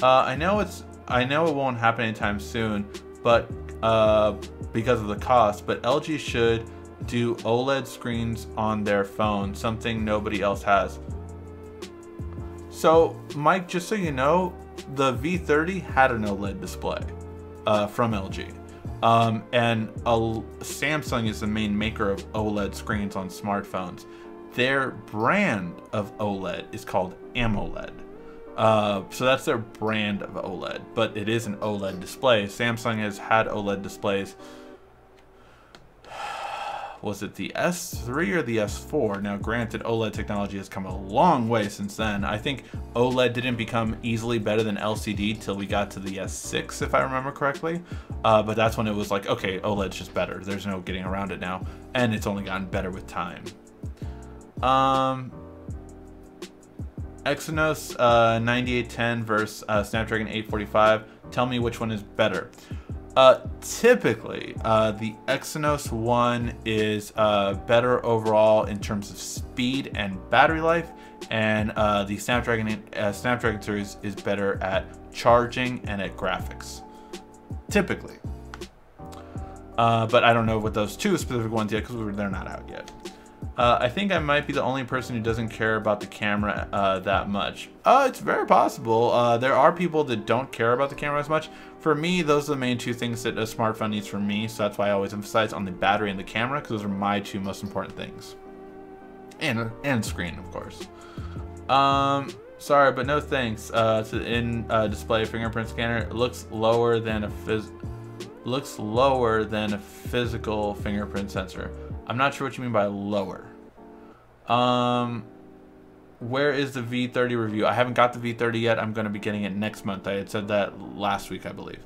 S1: I know it won't happen anytime soon, but because of the cost, but LG should do OLED screens on their phone, something nobody else has. So Mike, just so you know, the V30 had an OLED display from LG. And Samsung is the main maker of OLED screens on smartphones. Their brand of OLED is called AMOLED. So that's their brand of OLED, but it is an OLED display. Samsung has had OLED displays. Was it the S3 or the S4? Now granted, OLED technology has come a long way since then. I think OLED didn't become easily better than LCD till we got to the S6, if I remember correctly. But that's when it was like, okay, OLED's just better. There's no getting around it now. And it's only gotten better with time. Exynos 9810 versus Snapdragon 845. Tell me which one is better. Typically, the Exynos one is better overall in terms of speed and battery life, and the Snapdragon series is better at charging and at graphics. Typically. But I don't know what those two specific ones yet because they're not out yet. I think I might be the only person who doesn't care about the camera that much. It's very possible. There are people that don't care about the camera as much. For me, those are the main two things that a smartphone needs from me, so that's why I always emphasize on the battery and the camera, because those are my two most important things. And screen, of course. Sorry, but no thanks. In-display fingerprint scanner looks lower than a physical fingerprint sensor. I'm not sure what you mean by lower. Where is the V30 review? I haven't got the V30 yet. I'm going to be getting it next month. I had said that last week, I believe.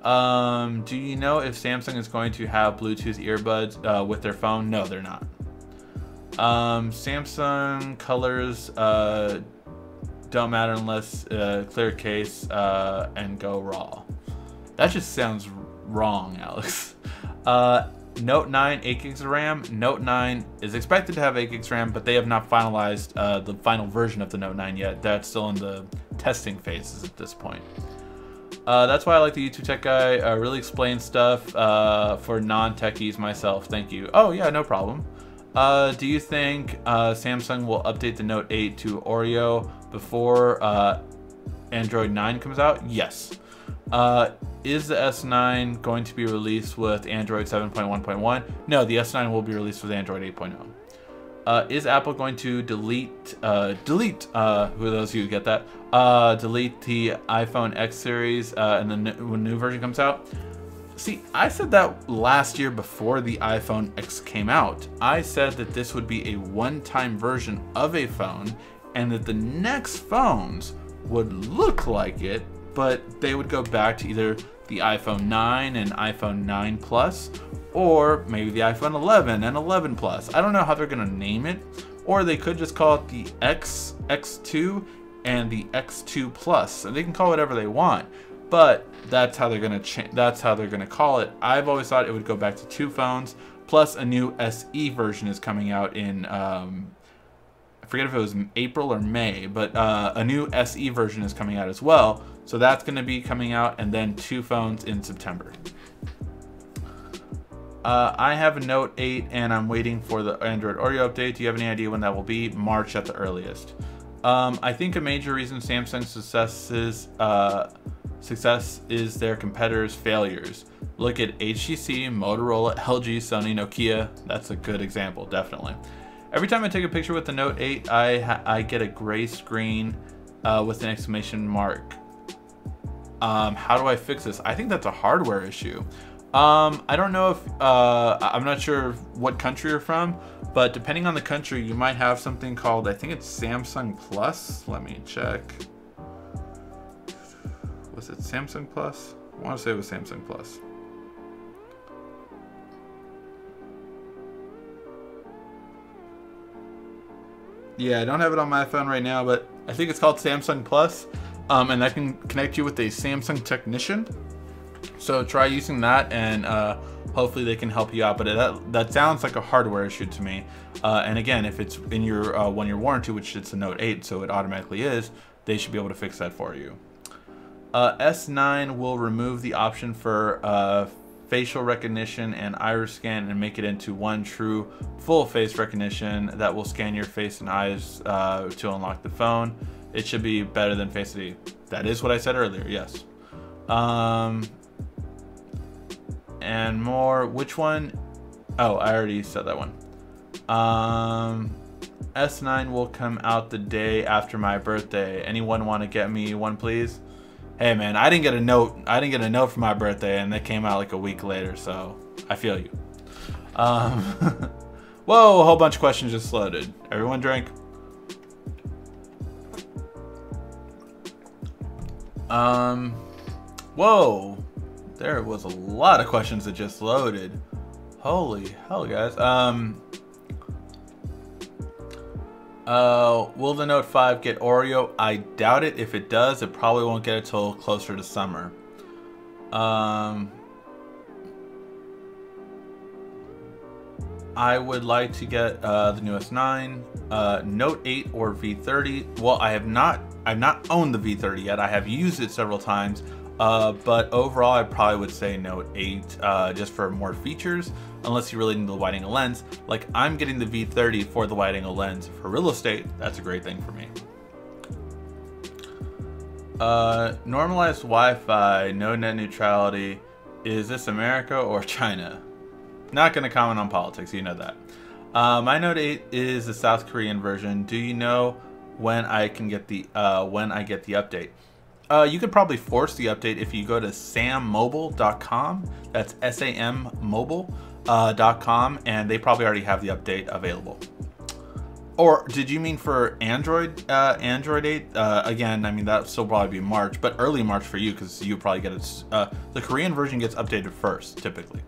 S1: Do you know if Samsung is going to have Bluetooth earbuds with their phone? No, they're not. Samsung colors don't matter unless clear case and go raw. That just sounds wrong, Alex. Note 9, 8 gigs of RAM. Note 9 is expected to have 8 gigs RAM, but they have not finalized the final version of the Note 9 yet. That's still in the testing phases at this point. That's why I like the YouTube Tech Guy. Really explains stuff for non-techies myself. Thank you. Oh yeah, no problem. Do you think Samsung will update the Note 8 to Oreo before Android 9 comes out? Yes. Is the S9 going to be released with Android 7.1.1? No, the S9 will be released with Android 8.0. Is Apple going to delete, who those of you who get that, delete the iPhone X series and then when the new version comes out? See, I said that last year before the iPhone X came out. I said that this would be a one-time version of a phone and that the next phones would look like it, but they would go back to either the iPhone 9 and iPhone 9 Plus, or maybe the iPhone 11 and 11 Plus. I don't know how they're gonna name it, or they could just call it the X, X2, and the X2 Plus. And they can call it whatever they want, but that's how they're gonna call it. I've always thought it would go back to two phones, plus a new SE version is coming out in, I forget if it was April or May, but a new SE version is coming out as well. So that's going to be coming out, and then two phones in September. I have a Note 8 and I'm waiting for the Android Oreo update. Do you have any idea when that will be? March at the earliest. I think a major reason Samsung's success is their competitors' failures. Look at HTC, Motorola, LG, Sony, Nokia. That's a good example, definitely. Every time I take a picture with the Note 8, I get a gray screen with an exclamation mark. How do I fix this? I think that's a hardware issue. I don't know if, I'm not sure what country you're from, but depending on the country, you might have something called, I think it's Samsung Plus. Let me check. Was it Samsung Plus? I want to say it was Samsung Plus. Yeah, I don't have it on my phone right now, but I think it's called Samsung Plus, and that can connect you with a Samsung technician. So try using that, and hopefully they can help you out. But that sounds like a hardware issue to me. And again, if it's in your 1-year warranty, which it's a Note 8, so it automatically is, they should be able to fix that for you. S9 will remove the option for facial recognition and iris scan and make it into one true full face recognition that will scan your face and eyes to unlock the phone. It should be better than Face ID. That is what I said earlier, yes. And more, which one? Oh, I already said that one. S9 will come out the day after my birthday. Anyone want to get me one, please? Hey man, I didn't get a note. I didn't get a note for my birthday, and they came out like a week later, so I feel you. Whoa, a whole bunch of questions just loaded. Everyone drink. Whoa, there was a lot of questions that just loaded. Holy hell, guys. Will the Note 5 get Oreo? I doubt it. If it does, it probably won't get it till closer to summer. I would like to get the new S9, Note 8 or V30. Well, I've not owned the V30 yet. I have used it several times, but overall, I probably would say Note 8 just for more features, unless you really need the wide-angle lens. Like, I'm getting the V30 for the wide-angle lens. For real estate, that's a great thing for me. Normalized Wi-Fi, no net neutrality. Is this America or China? Not going to comment on politics, you know that. My Note 8 is the South Korean version. Do you know when I can get the update? You could probably force the update if you go to sammobile.com. That's SAMmobile.com, and they probably already have the update available. Or did you mean for Android 8? Again, I mean, that'll still probably be March, but early March for you, because you probably get it. The Korean version gets updated first, typically.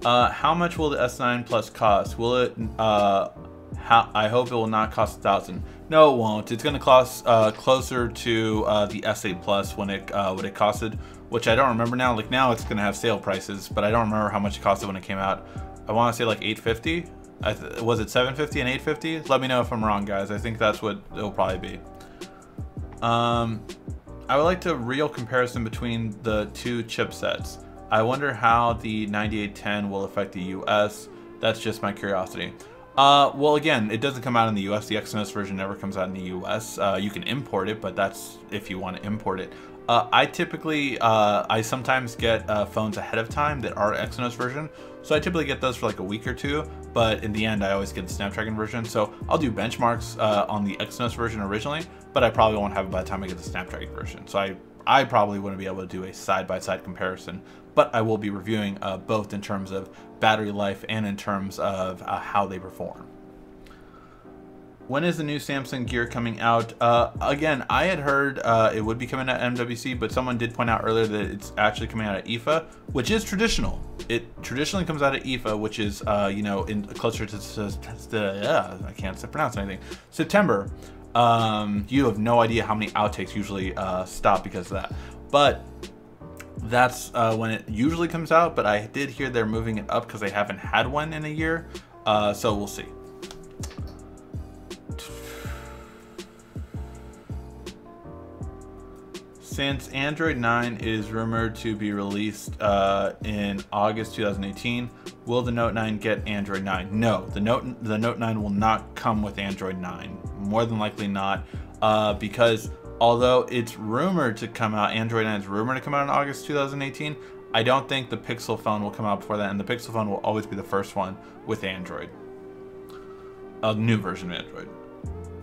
S1: How much will the S9 Plus cost? Will it? I hope it will not cost $1,000. No, it won't. It's going to cost closer to the S8 Plus when it what it costed, which I don't remember now. Like, now it's going to have sale prices, but I don't remember how much it costed when it came out. I want to say like $850. Was it $750 and $850? Let me know if I'm wrong, guys. I think that's what it'll probably be. I would like to real comparison between the two chipsets. I wonder how the 9810 will affect the US. That's just my curiosity. Well, again, it doesn't come out in the US. The Exynos version never comes out in the US. You can import it, but that's if you want to import it. I typically, I sometimes get phones ahead of time that are Exynos version. So I typically get those for like a week or two, but in the end, I always get the Snapdragon version. So I'll do benchmarks on the Exynos version originally, but I probably won't have it by the time I get the Snapdragon version. So I probably wouldn't be able to do a side-by-side comparison, but I will be reviewing both in terms of battery life and in terms of how they perform. When is the new Samsung Gear coming out? Again, I had heard it would be coming out at MWC, but someone did point out earlier that it's actually coming out at IFA, which is traditional. It traditionally comes out at IFA, which is, you know, in closer to I can't pronounce anything, September. You have no idea how many outtakes usually stop because of that. But that's when it usually comes out, but I did hear they're moving it up because they haven't had one in a year. So we'll see. Since Android 9 is rumored to be released in August 2018, will the Note 9 get Android 9? No, the Note 9 will not come with Android 9. More than likely not, because although it's rumored to come out, Android 9 is rumored to come out in August 2018, I don't think the Pixel phone will come out before that, and the Pixel phone will always be the first one with Android. A new version of Android.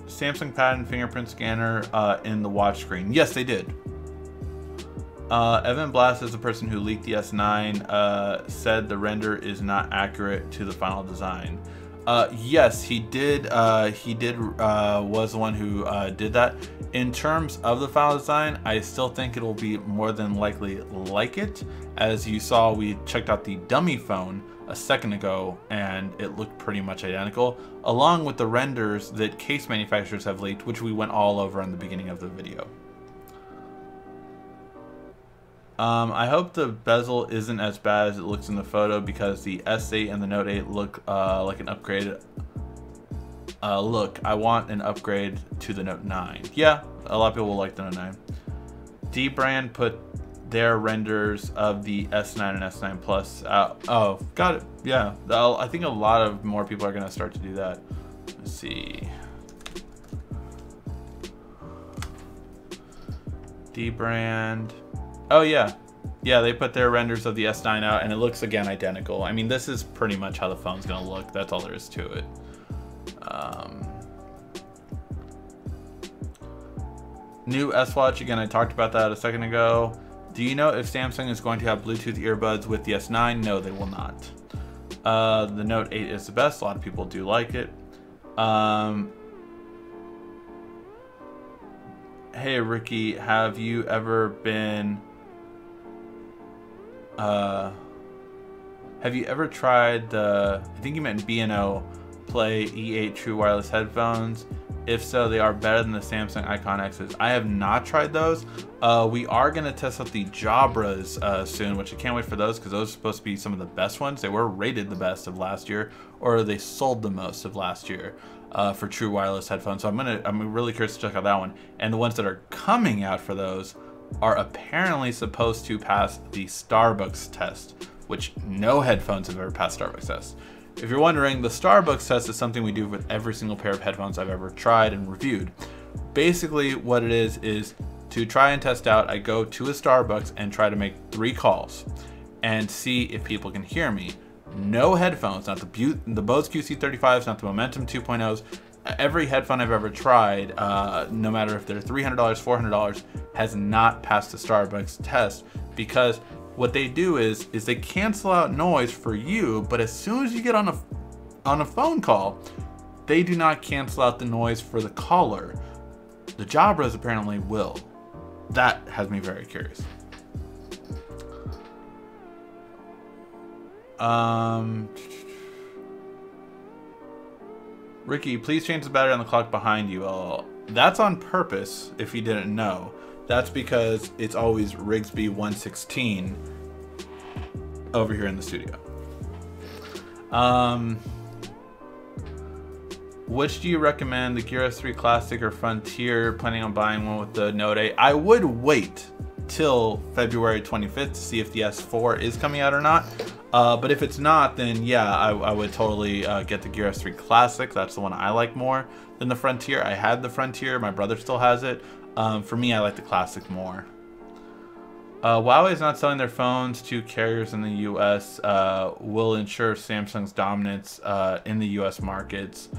S1: Samsung patent fingerprint scanner in the watch screen. Yes, they did. Evan Blass is the person who leaked the S9, said the render is not accurate to the final design. Yes, he did. Was the one who did that. In terms of the final design, I still think it will be more than likely like it. As you saw, we checked out the dummy phone a second ago, and it looked pretty much identical, along with the renders that case manufacturers have leaked, which we went all over in the beginning of the video. I hope the bezel isn't as bad as it looks in the photo, because the S8 and the Note 8 look like an upgrade. Look, I want an upgrade to the Note 9. Yeah, a lot of people will like the Note 9. D-Brand put their renders of the S9 and S9 Plus out. Oh, got it. Yeah, I think a lot of more people are going to start to do that. Let's see. D-Brand. Oh yeah, they put their renders of the S9 out, and it looks again identical. I mean, this is pretty much how the phone's gonna look. That's all there is to it. New S Watch, again, I talked about that a second ago. Do you know if Samsung is going to have Bluetooth earbuds with the S9? No, they will not. The Note 8 is the best. A lot of people do like it. Hey Ricky, have you ever been have you ever tried the, I think you meant B&O Play E8 True Wireless headphones? If so, they are better than the Samsung Icon X's. I have not tried those. We are going to test out the Jabras soon, which I can't wait for those, because those are supposed to be some of the best ones. They were rated the best of last year, or they sold the most of last year for true wireless headphones. So I'm really curious to check out that one. And the ones that are coming out for those are apparently supposed to pass the Starbucks test, which no headphones have ever passed Starbucks test. If you're wondering, the Starbucks test is something we do with every single pair of headphones I've ever tried and reviewed. Basically what it is to try and test out, I go to a Starbucks and try to make 3 calls and see if people can hear me. No headphones, not the Bose QC35s, not the Momentum 2.0s. Every headphone I've ever tried, no matter if they're $300, $400, has not passed the Starbucks test, because what they do is they cancel out noise for you, but as soon as you get on a phone call, they do not cancel out the noise for the caller. The Jabras apparently will. That has me very curious. Ricky, please change the battery on the clock behind you. Oh, that's on purpose, if you didn't know. That's because it's always Rigsby 116 over here in the studio. Which do you recommend, the Gear S3 Classic or Frontier? Planning on buying one with the Note 8. I would wait till February 25th to see if the S4 is coming out or not. But if it's not, then yeah, I would totally get the Gear S3 Classic. That's the one I like more than the Frontier. I had the Frontier, my brother still has it. For me, I like the Classic more. Huawei is not selling their phones to carriers in the US. Will ensure Samsung's dominance in the US markets.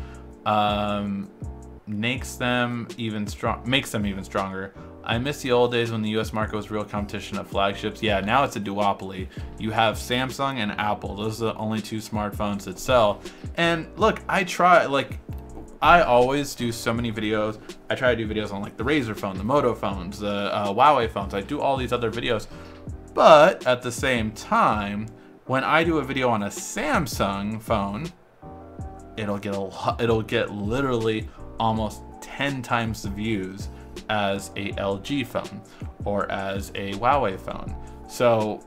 S1: Makes them even stronger. I miss the old days when the US market was real competition of flagships. Yeah, now it's a duopoly. You have Samsung and Apple. Those are the only two smartphones that sell. And look, I always do so many videos. I try to do videos on like the Razer phone, the Moto phones, the Huawei phones. I do all these other videos. But at the same time, when I do a video on a Samsung phone, it'll get literally almost 10 times the views as a LG phone or as a Huawei phone. So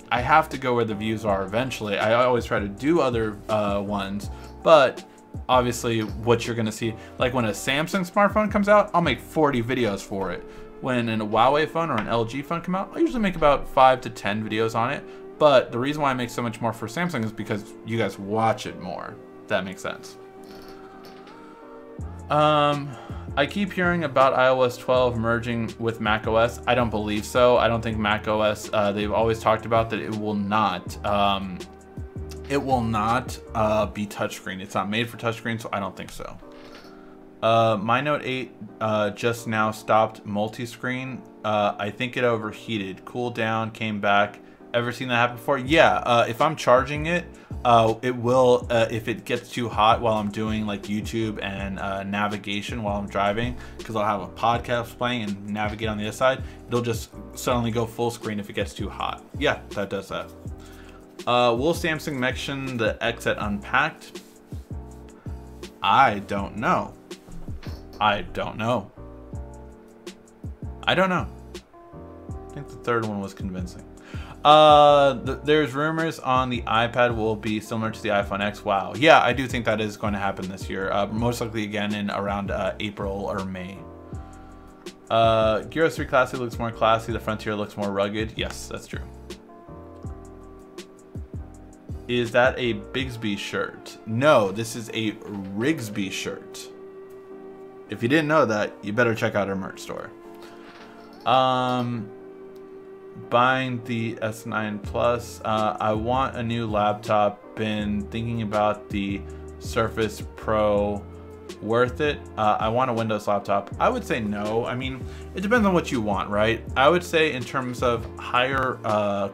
S1: I have to go where the views are eventually. I always try to do other ones, but obviously what you're gonna see, like when a Samsung smartphone comes out, I'll make 40 videos for it. When a Huawei phone or an LG phone come out, I usually make about 5 to 10 videos on it. But the reason why I make so much more for Samsung is because you guys watch it more. If that makes sense. I keep hearing about iOS 12 merging with macOS. I don't believe so. I don't think macOS, they've always talked about that it will not be touchscreen. It's not made for touchscreen, so I don't think so. My Note 8 just now stopped multi-screen. I think it overheated, cooled down, came back. Ever seen that happen before? Yeah, if I'm charging it, it will, if it gets too hot while I'm doing like YouTube and navigation while I'm driving, because I'll have a podcast playing and navigate on the other side, it'll just suddenly go full screen if it gets too hot. Yeah, that does that. Will Samsung mention the X at Unpacked? I don't know. I don't know. I think the third one was convincing. There's rumors on the iPad will be similar to the iPhone X. Wow. Yeah, I do think that is going to happen this year. Most likely again in around April or May. Gear S3 Classic looks more classy. The Frontier looks more rugged. Yes, that's true. Is that a Bigsby shirt? No, this is a Rigsby shirt. If you didn't know that, you better check out our merch store. Buying the S9 Plus. I want a new laptop. Been thinking about the Surface Pro. Worth it? I want a Windows laptop. I would say no. I mean, it depends on what you want, right? I would say in terms of higher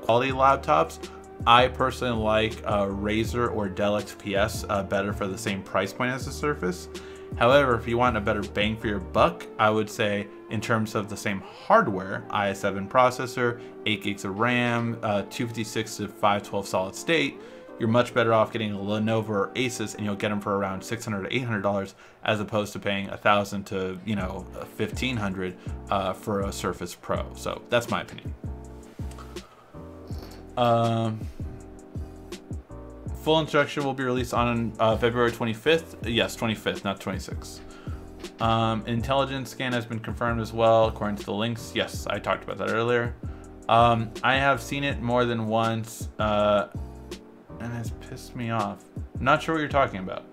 S1: quality laptops, I personally like Razer or Dell XPS better for the same price point as the Surface. However, if you want a better bang for your buck, I would say in terms of the same hardware, i7 processor, 8 gigs of RAM, 256 to 512 solid state, you're much better off getting a Lenovo or Asus, and you'll get them for around $600 to $800 as opposed to paying $1,000 to $1,500 for a Surface Pro. So that's my opinion. Full instruction will be released on February 25th. Yes, 25th, not 26th. Intelligence scan has been confirmed as well, according to the links. Yes, I talked about that earlier. I have seen it more than once, and it's pissed me off. I'm not sure what you're talking about.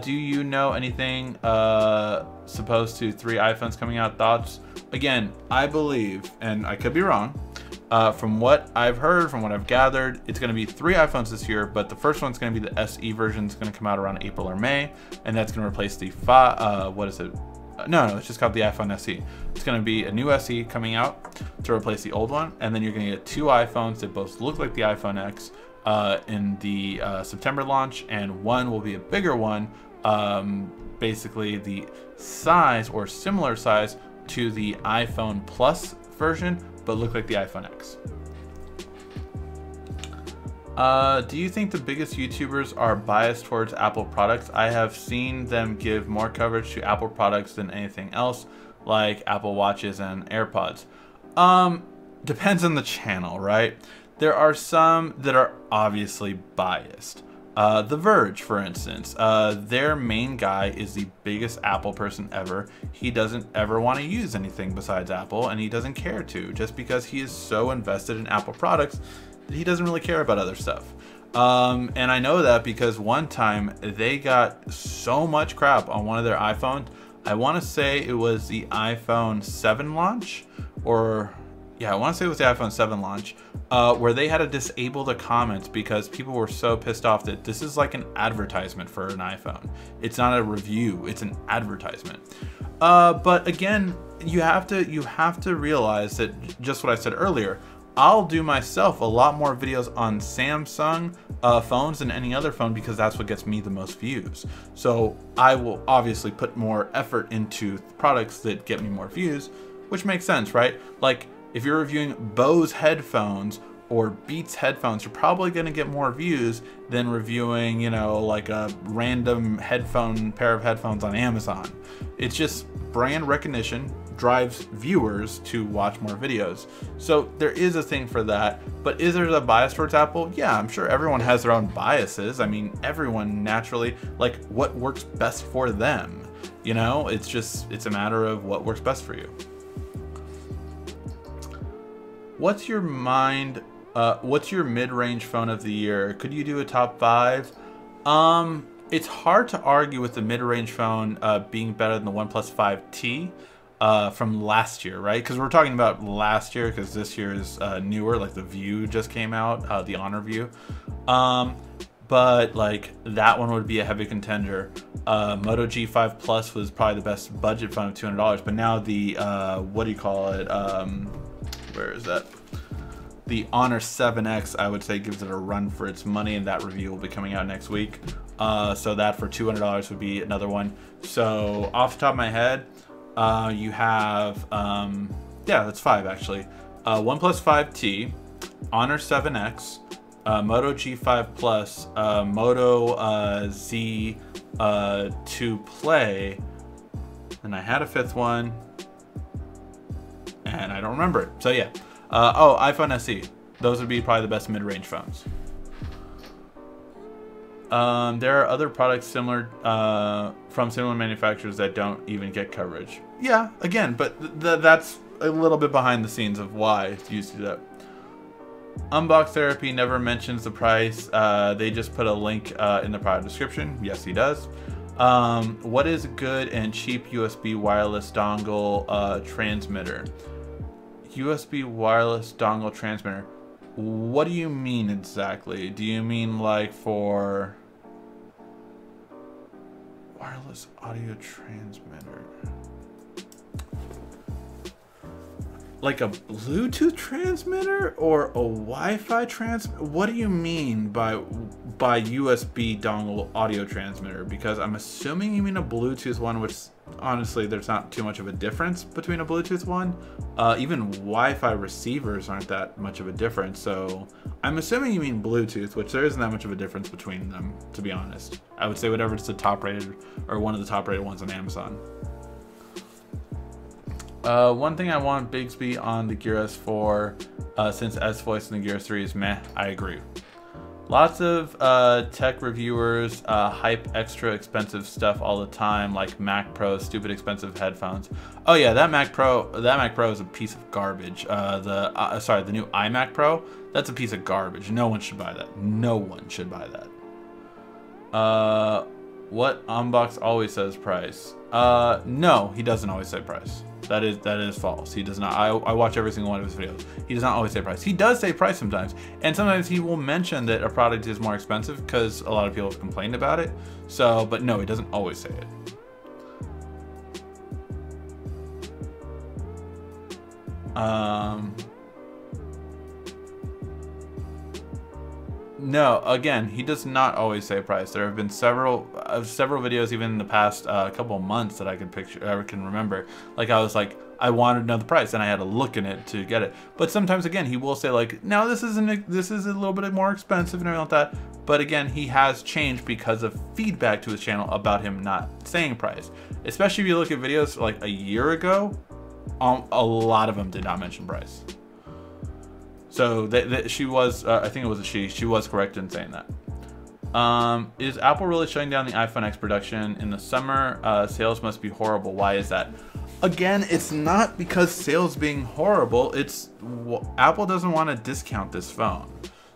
S1: Do you know anything supposed to 3 iPhones coming out? Thoughts? Again, I believe, and I could be wrong, from what I've heard, from what I've gathered, it's going to be 3 iPhones this year, but the first one's going to be the SE version. It's going to come out around April or May, and that's going to replace the what is it? No, it's just called the iPhone SE. It's going to be a new SE coming out to replace the old one, and then you're going to get 2 iPhones that both look like the iPhone X in the September launch, and one will be a bigger one, basically the size or similar size to the iPhone Plus version, but look like the iPhone X. Do you think the biggest YouTubers are biased towards Apple products? I have seen them give more coverage to Apple products than anything else, like Apple Watches and AirPods. Depends on the channel, right? There are some that are obviously biased. The Verge, for instance, their main guy is the biggest Apple person ever. He doesn't ever want to use anything besides Apple, and he doesn't care to, just because he is so invested in Apple products that he doesn't really care about other stuff. And I know that because one time they got so much crap on one of their iPhones. I want to say it was the iPhone 7 launch, or yeah, I want to say it was the iPhone 7 launch, where they had to disable the comments because people were so pissed off that this is like an advertisement for an iPhone. It's not a review, it's an advertisement. But again, you have to realize that just what I said earlier, I'll do myself a lot more videos on Samsung phones than any other phone because that's what gets me the most views. So I will obviously put more effort into products that get me more views, which makes sense, right? Like if you're reviewing Bose headphones or Beats headphones, you're probably going to get more views than reviewing, you know, like a random pair of headphones on Amazon. It's just brand recognition drives viewers to watch more videos. So there is a thing for that, but is there a bias towards Apple? Yeah, I'm sure everyone has their own biases. I mean, everyone naturally, like what works best for them, you know, it's a matter of what works best for you. What's your mid-range phone of the year? Could you do a top 5? It's hard to argue with the mid-range phone being better than the OnePlus 5T from last year, right? Because we're talking about last year, because this year is newer, like the View just came out, the Honor View. But like that one would be a heavy contender. Moto G5 Plus was probably the best budget phone of $200, but now the what do you call it? Where is that? The Honor 7X, I would say, gives it a run for its money, and that review will be coming out next week. So that for $200 would be another one. So off the top of my head, you have, yeah, that's 5 actually. OnePlus 5T, Honor 7X, Moto G5 Plus, Moto Z2 Play, and I had a 5th one, and I don't remember it. So yeah. Oh, iPhone SE. Those would be probably the best mid-range phones. There are other products similar from similar manufacturers that don't even get coverage. Yeah, again, but that's a little bit behind the scenes of why you used to do that. Unbox Therapy never mentions the price. They just put a link in the product description. Yes, he does. What is a good and cheap USB wireless dongle transmitter? USB wireless dongle transmitter. What do you mean exactly? Do you mean like for wireless audio transmitter? Like a Bluetooth transmitter or a Wi-Fi transmitter? What do you mean by USB dongle audio transmitter? Because I'm assuming you mean a Bluetooth one, which honestly there's not too much of a difference between a Bluetooth one. Even Wi-Fi receivers aren't that much of a difference, so I'm assuming you mean Bluetooth, which there isn't that much of a difference between them, to be honest. I would say whatever's the top rated or one of the top rated ones on Amazon. One thing I want Bigsby on the Gear S4 since S-Voice in the Gear 3 is meh. I agree. Lots of tech reviewers hype extra expensive stuff all the time, like Mac Pro, stupid expensive headphones. Oh yeah, that Mac Pro is a piece of garbage. Sorry, the new iMac Pro, that's a piece of garbage. No one should buy that. No one should buy that. What Unbox always says price? No, he doesn't always say price. That is false. He does not. I watch every single one of his videos. He does not always say price. He does say price sometimes, and sometimes he will mention that a product is more expensive because a lot of people have complained about it. So, but no, he doesn't always say it. No, again, he does not always say price. There have been several videos, even in the past couple of months, that I can remember. Like I was like, I wanted to know the price, and I had to look in it to get it. But sometimes, again, he will say like, no, this is a little bit more expensive and everything like that. But again, he has changed because of feedback to his channel about him not saying price. Especially if you look at videos like a year ago, a lot of them did not mention price. So she was, I think it was a she was correct in saying that. Is Apple really shutting down the iPhone X production in the summer? Sales must be horrible. Why is that? Again, it's not because sales being horrible. It's Apple doesn't want to discount this phone,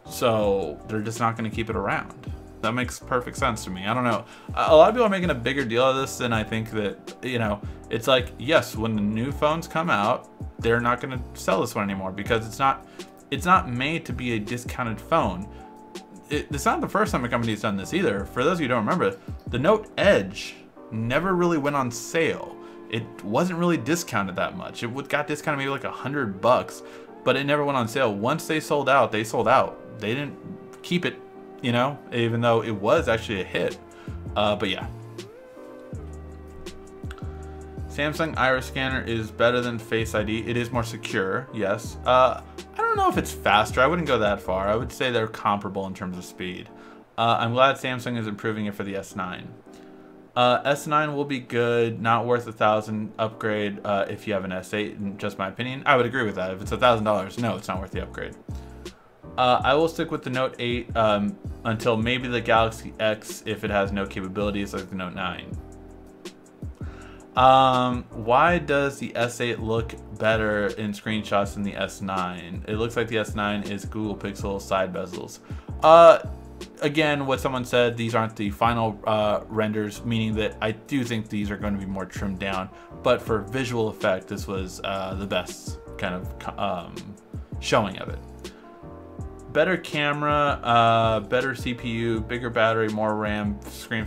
S1: so they're just not going to keep it around. That makes perfect sense to me. I don't know. A lot of people are making a bigger deal of this than I think that, you know, it's like, yes, when the new phones come out, they're not going to sell this one anymore because it's not made to be a discounted phone. It's not the first time a company's done this either. For those of you who don't remember, the Note Edge never really went on sale. It wasn't really discounted that much. It got discounted maybe like $100, but it never went on sale. Once they sold out, they sold out. They didn't keep it, you know, even though it was actually a hit. But yeah. Samsung Iris Scanner is better than Face ID. It is more secure, yes. I don't know if it's faster. I wouldn't go that far. I would say they're comparable in terms of speed. I'm glad Samsung is improving it for the S9. S9 will be good, not worth $1,000 upgrade if you have an S8, in just my opinion. I would agree with that. If it's $1,000, no, it's not worth the upgrade. I will stick with the Note 8 until maybe the Galaxy X if it has no capabilities like the Note 9. Why does the S8 look better in screenshots than the S9? It looks like the S9 is Google Pixel side bezels. Again, what someone said, these aren't the final renders, meaning that I do think these are going to be more trimmed down. But for visual effect, this was the best kind of showing of it. Better camera, better CPU, bigger battery, more RAM, screen,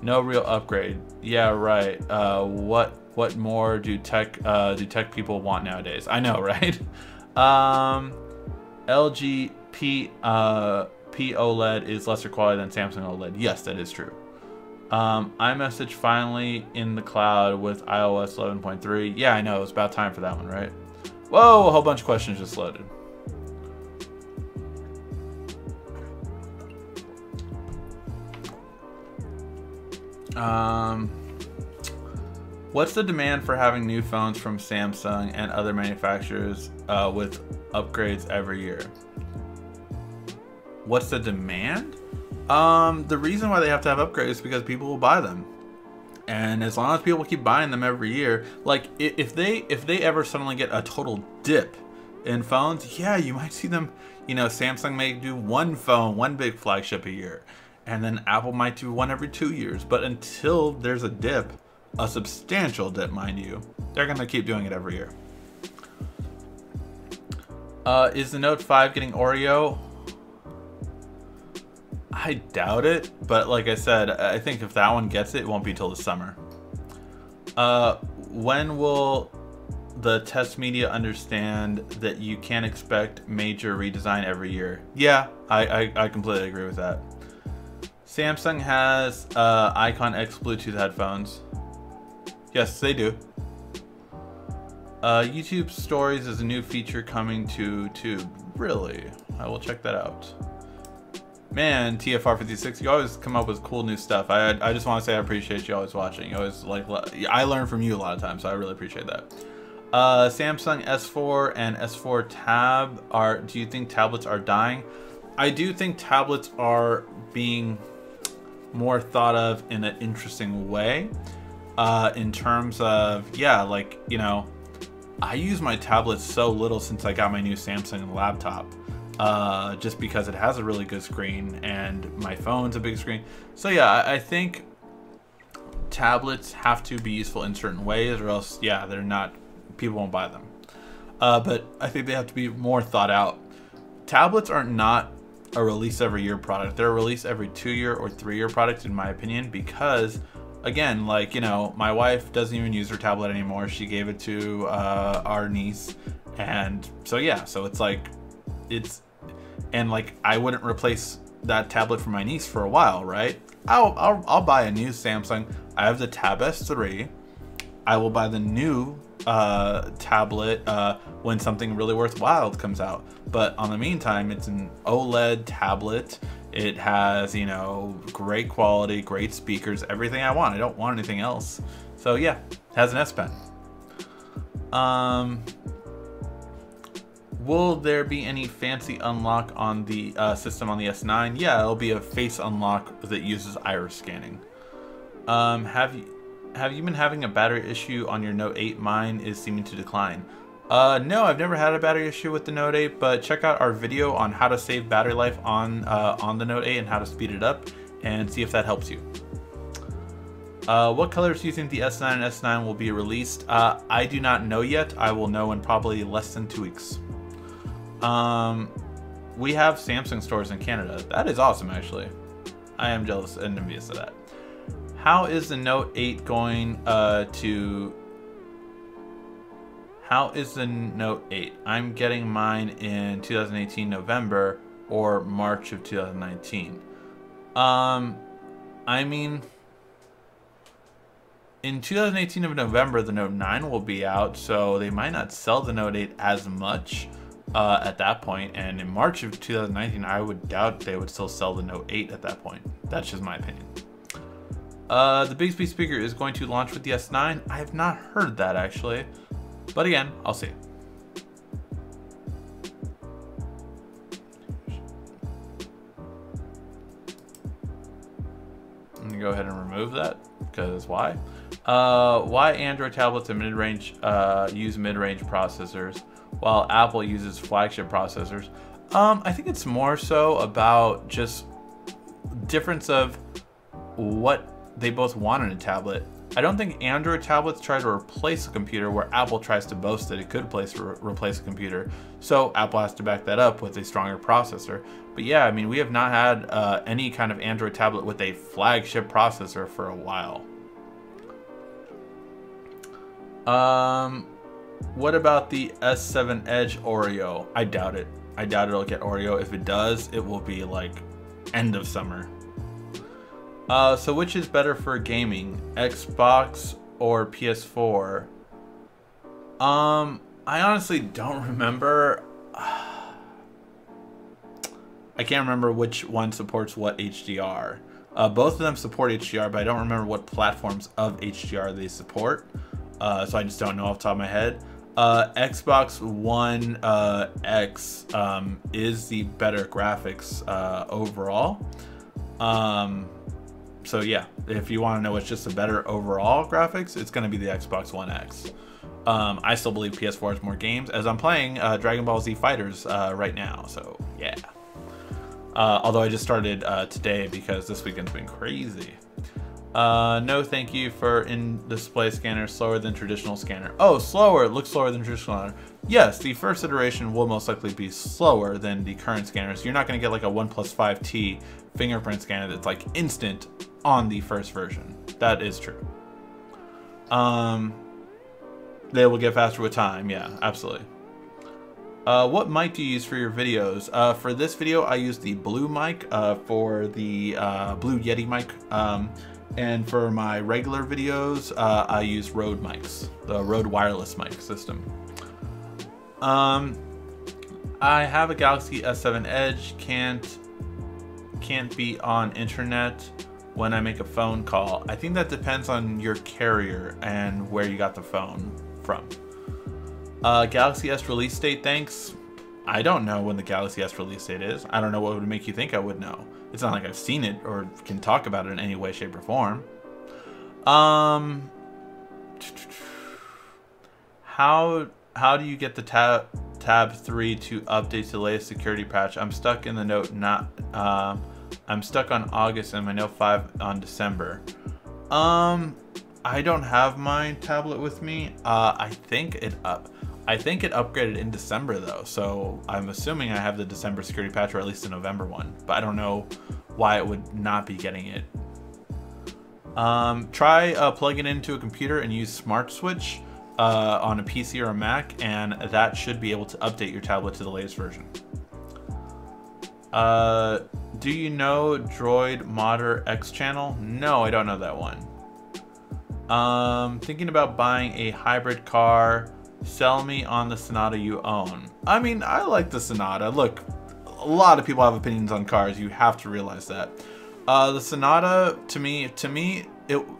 S1: no real upgrade. Yeah, right. What more do tech people want nowadays? I know, right? LG P OLED is lesser quality than Samsung OLED. Yes, that is true. iMessage finally in the cloud with iOS 11.3. Yeah, I know. It was about time for that one, right? Whoa, a whole bunch of questions just loaded. What's the demand for having new phones from Samsung and other manufacturers with upgrades every year? What's the demand? The reason why they have to have upgrades is because people will buy them. And as long as people keep buying them every year, like if they ever suddenly get a total dip in phones, yeah, you might see them, you know, Samsung may do one phone, one big flagship a year. And then Apple might do one every 2 years. But until there's a dip, a substantial dip, mind you, they're going to keep doing it every year. Is the Note 5 getting Oreo? I doubt it. But like I said, I think if that one gets it, it won't be till the summer. When will the test media understand that you can't expect major redesign every year? Yeah, I completely agree with that. Samsung has Icon X Bluetooth headphones. Yes, they do. YouTube Stories is a new feature coming to Tube. Really? I will check that out. Man, TFR56, you always come up with cool new stuff. I just want to say I appreciate you always watching. You always I learn from you a lot of times, so I really appreciate that. Samsung S4 and S4 Tab do you think tablets are dying? I do think tablets are being more thought of in an interesting way, in terms of, yeah, like, you know, I use my tablet so little since I got my new Samsung laptop, just because it has a really good screen and my phone's a big screen. So yeah, I think tablets have to be useful in certain ways, or else, yeah, they're not, people won't buy them. But I think they have to be more thought out. Tablets are not a release every year product. They're a release every 2-year or 3-year product, in my opinion, because again, like, you know, my wife doesn't even use her tablet anymore. She gave it to our niece, and so yeah, so it's like, and like, I wouldn't replace that tablet for my niece for a while, right? I'll buy a new Samsung. I have the Tab S3. I will buy the new tablet when something really worthwhile comes out. But on the meantime, it's an OLED tablet. It has, you know, great quality, great speakers, everything I want. I don't want anything else. So yeah, it has an S Pen. Will there be any fancy unlock on the system on the S9? Yeah, it'll be a face unlock that uses iris scanning. Have you been having a battery issue on your Note 8? Mine is seeming to decline. No, I've never had a battery issue with the Note 8, but check out our video on how to save battery life on the Note 8 and how to speed it up, and see if that helps you. What colors do you think the S9 and S9 will be released? I do not know yet. I will know in probably less than 2 weeks. We have Samsung stores in Canada. That is awesome, actually. I am jealous and envious of that. How is the Note 8 going How is the Note 8? I'm getting mine in 2018 November or March of 2019. I mean, in 2018 of November, the Note 9 will be out, so they might not sell the Note 8 as much at that point. And in March of 2019, I would doubt they would still sell the Note 8 at that point. That's just my opinion. The Bixby speaker is going to launch with the S9. I have not heard that, actually. But again, I'll see. I'm going to go ahead and remove that, because why? Why Android tablets and mid-range use mid-range processors while Apple uses flagship processors? I think it's more so about just difference of what they both want in a tablet. I don't think Android tablets try to replace a computer where Apple tries to boast that it could replace a computer. So Apple has to back that up with a stronger processor. But yeah, I mean, we have not had any kind of Android tablet with a flagship processor for a while. What about the S7 Edge Oreo? I doubt it. I doubt it'll get Oreo. If it does, it will be like end of summer. So which is better for gaming, Xbox or PS4? I honestly don't remember. I can't remember which one supports what HDR. Both of them support HDR, but I don't remember what platforms of HDR they support. So I just don't know off the top of my head. Xbox One X is the better graphics overall. So yeah, if you want to know what's just a better overall graphics, it's going to be the Xbox One X. I still believe PS4 has more games, as I'm playing Dragon Ball Z Fighters right now, so yeah. Although I just started today because this weekend's been crazy. No thank you for in-display scanner, slower than traditional scanner. Oh, slower, it looks slower than traditional scanner. Yes, the first iteration will most likely be slower than the current scanners. You're not going to get like a OnePlus 5T fingerprint scanner that's like instant on the first version. That is true. They will get faster with time. Yeah, absolutely. What mic do you use for your videos? For this video, I use the Blue mic for the Blue Yeti mic. And for my regular videos, I use Rode mics, the Rode wireless mic system. I have a Galaxy S7 Edge. Can't be on internet when I make a phone call. I think that depends on your carrier and where you got the phone from. Galaxy S release date, thanks. I don't know when the Galaxy S release date is. I don't know what would make you think I would know. It's not like I've seen it or can talk about it in any way, shape, or form. How do you get the tab 3 to update to the latest security patch? I'm stuck in the Note I'm stuck on August and my Note 5 on December. I don't have my tablet with me. I think it upgraded in December though, so I'm assuming I have the December security patch, or at least the November one, but I don't know why it would not be getting it. Try plugging it into a computer and use Smart Switch on a PC or a Mac, and that should be able to update your tablet to the latest version. Do you know Droid Modder X channel? No, I don't know that one. Thinking about buying a hybrid car. Sell me on the Sonata you own. I mean, I like the Sonata. Look, a lot of people have opinions on cars. You have to realize that. The Sonata, to me,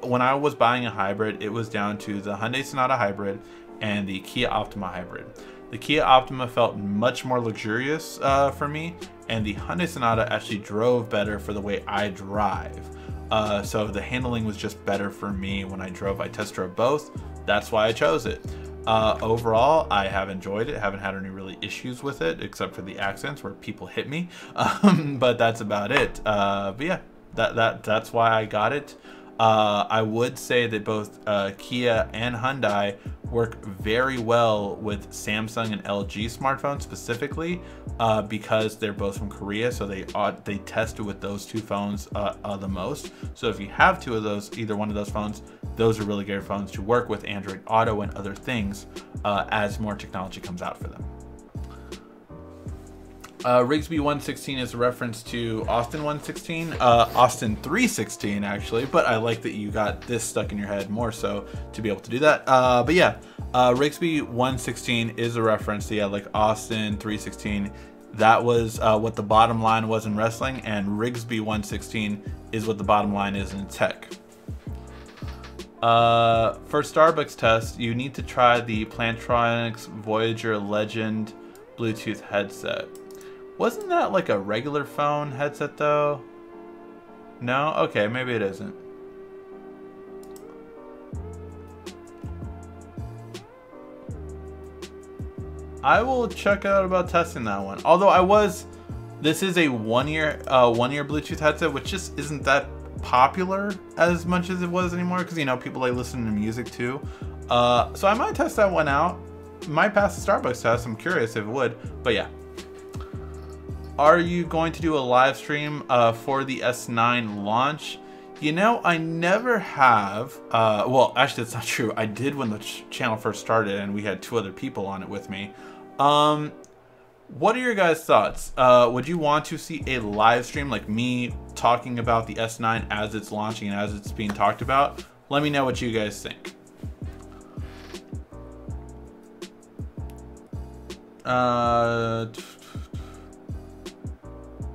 S1: when I was buying a hybrid, it was down to the Hyundai Sonata Hybrid and the Kia Optima Hybrid. The Kia Optima felt much more luxurious for me, and the Hyundai Sonata actually drove better for the way I drive. So the handling was just better for me when I drove. I test drove both. That's why I chose it. Overall, I have enjoyed it. Haven't had any really issues with it, except for the accents where people hit me. But that's about it. But yeah, that's why I got it. I would say that both Kia and Hyundai work very well with Samsung and LG smartphones specifically, because they're both from Korea, so they tested with those two phones the most. So if you have two of those, either one of those phones, those are really great phones to work with Android Auto and other things as more technology comes out for them. Rigsby 116 is a reference to Austin 116, Austin 316 actually, but I like that you got this stuck in your head more so to be able to do that. But yeah, Rigsby 116 is a reference to, yeah, like Austin 316. That was what the bottom line was in wrestling, and Rigsby 116 is what the bottom line is in tech. For Starbucks test, you need to try the Plantronics Voyager Legend Bluetooth headset. Wasn't that like a regular phone headset though? No? Okay, maybe it isn't. I will check out about testing that one. Although this is a one-year Bluetooth headset, which just isn't that popular as much as it was anymore, because, you know, people like listening to music too. So I might test that one out. Might pass the Starbucks test. I'm curious if it would, but yeah. Are you going to do a live stream for the S9 launch? You know, I never have. Well, actually, that's not true. I did when the channel first started, and we had 2 other people on it with me. What are your guys' thoughts? Would you want to see a live stream, like me talking about the S9 as it's launching and as it's being talked about? Let me know what you guys think.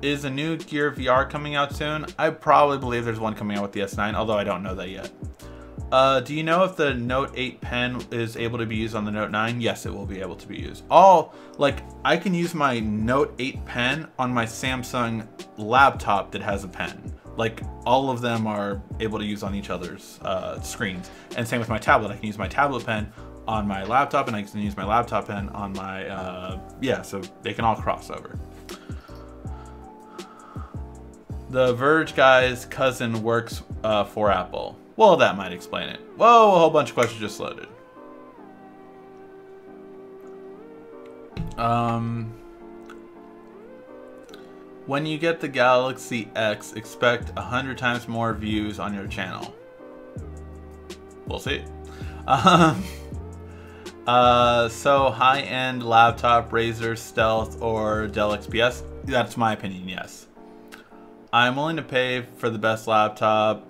S1: Is a new Gear VR coming out soon? I probably believe there's one coming out with the S9, although I don't know that yet. Do you know if the Note 8 pen is able to be used on the Note 9? Yes, it will be able to be used. I can use my Note 8 pen on my Samsung laptop that has a pen. Like, all of them are able to use on each other's screens. And same with my tablet. I can use my tablet pen on my laptop, and I can use my laptop pen on my, yeah, so they can all cross over. The Verge guy's cousin works for Apple. Well, that might explain it. Whoa, a whole bunch of questions just loaded. When you get the Galaxy X, expect 100 times more views on your channel. We'll see. So high-end laptop, Razer Stealth or Dell XPS? That's my opinion, yes. I'm willing to pay for the best laptop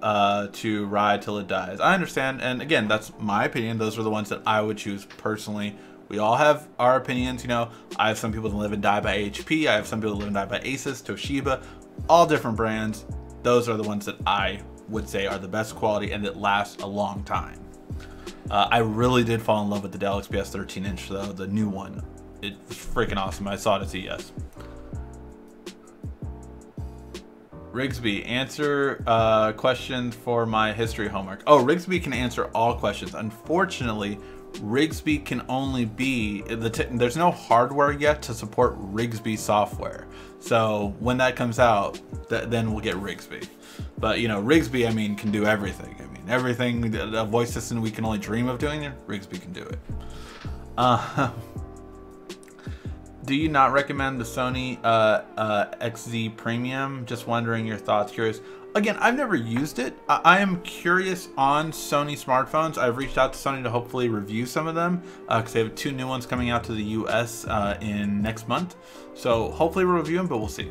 S1: to ride till it dies. I understand, and again, that's my opinion. Those are the ones that I would choose personally. We all have our opinions, you know. I have some people that live and die by HP. I have some people that live and die by Asus, Toshiba, all different brands. Those are the ones that I would say are the best quality and that last a long time. I really did fall in love with the Dell XPS 13-inch though, the new one. It's freaking awesome. I saw it at CES. Rigsby, answer questions for my history homework. Oh, Rigsby can answer all questions. Unfortunately, Rigsby can only be, there's no hardware yet to support Rigsby software. So when that comes out, then we'll get Rigsby. But you know, Rigsby, I mean, can do everything. I mean, everything, a voice system we can only dream of doing, Rigsby can do it. Do you not recommend the Sony XZ Premium? Just wondering your thoughts, curious. Again, I've never used it. I am curious on Sony smartphones. I've reached out to Sony to hopefully review some of them because they have 2 new ones coming out to the US in next month. So hopefully we'll review them, but we'll see.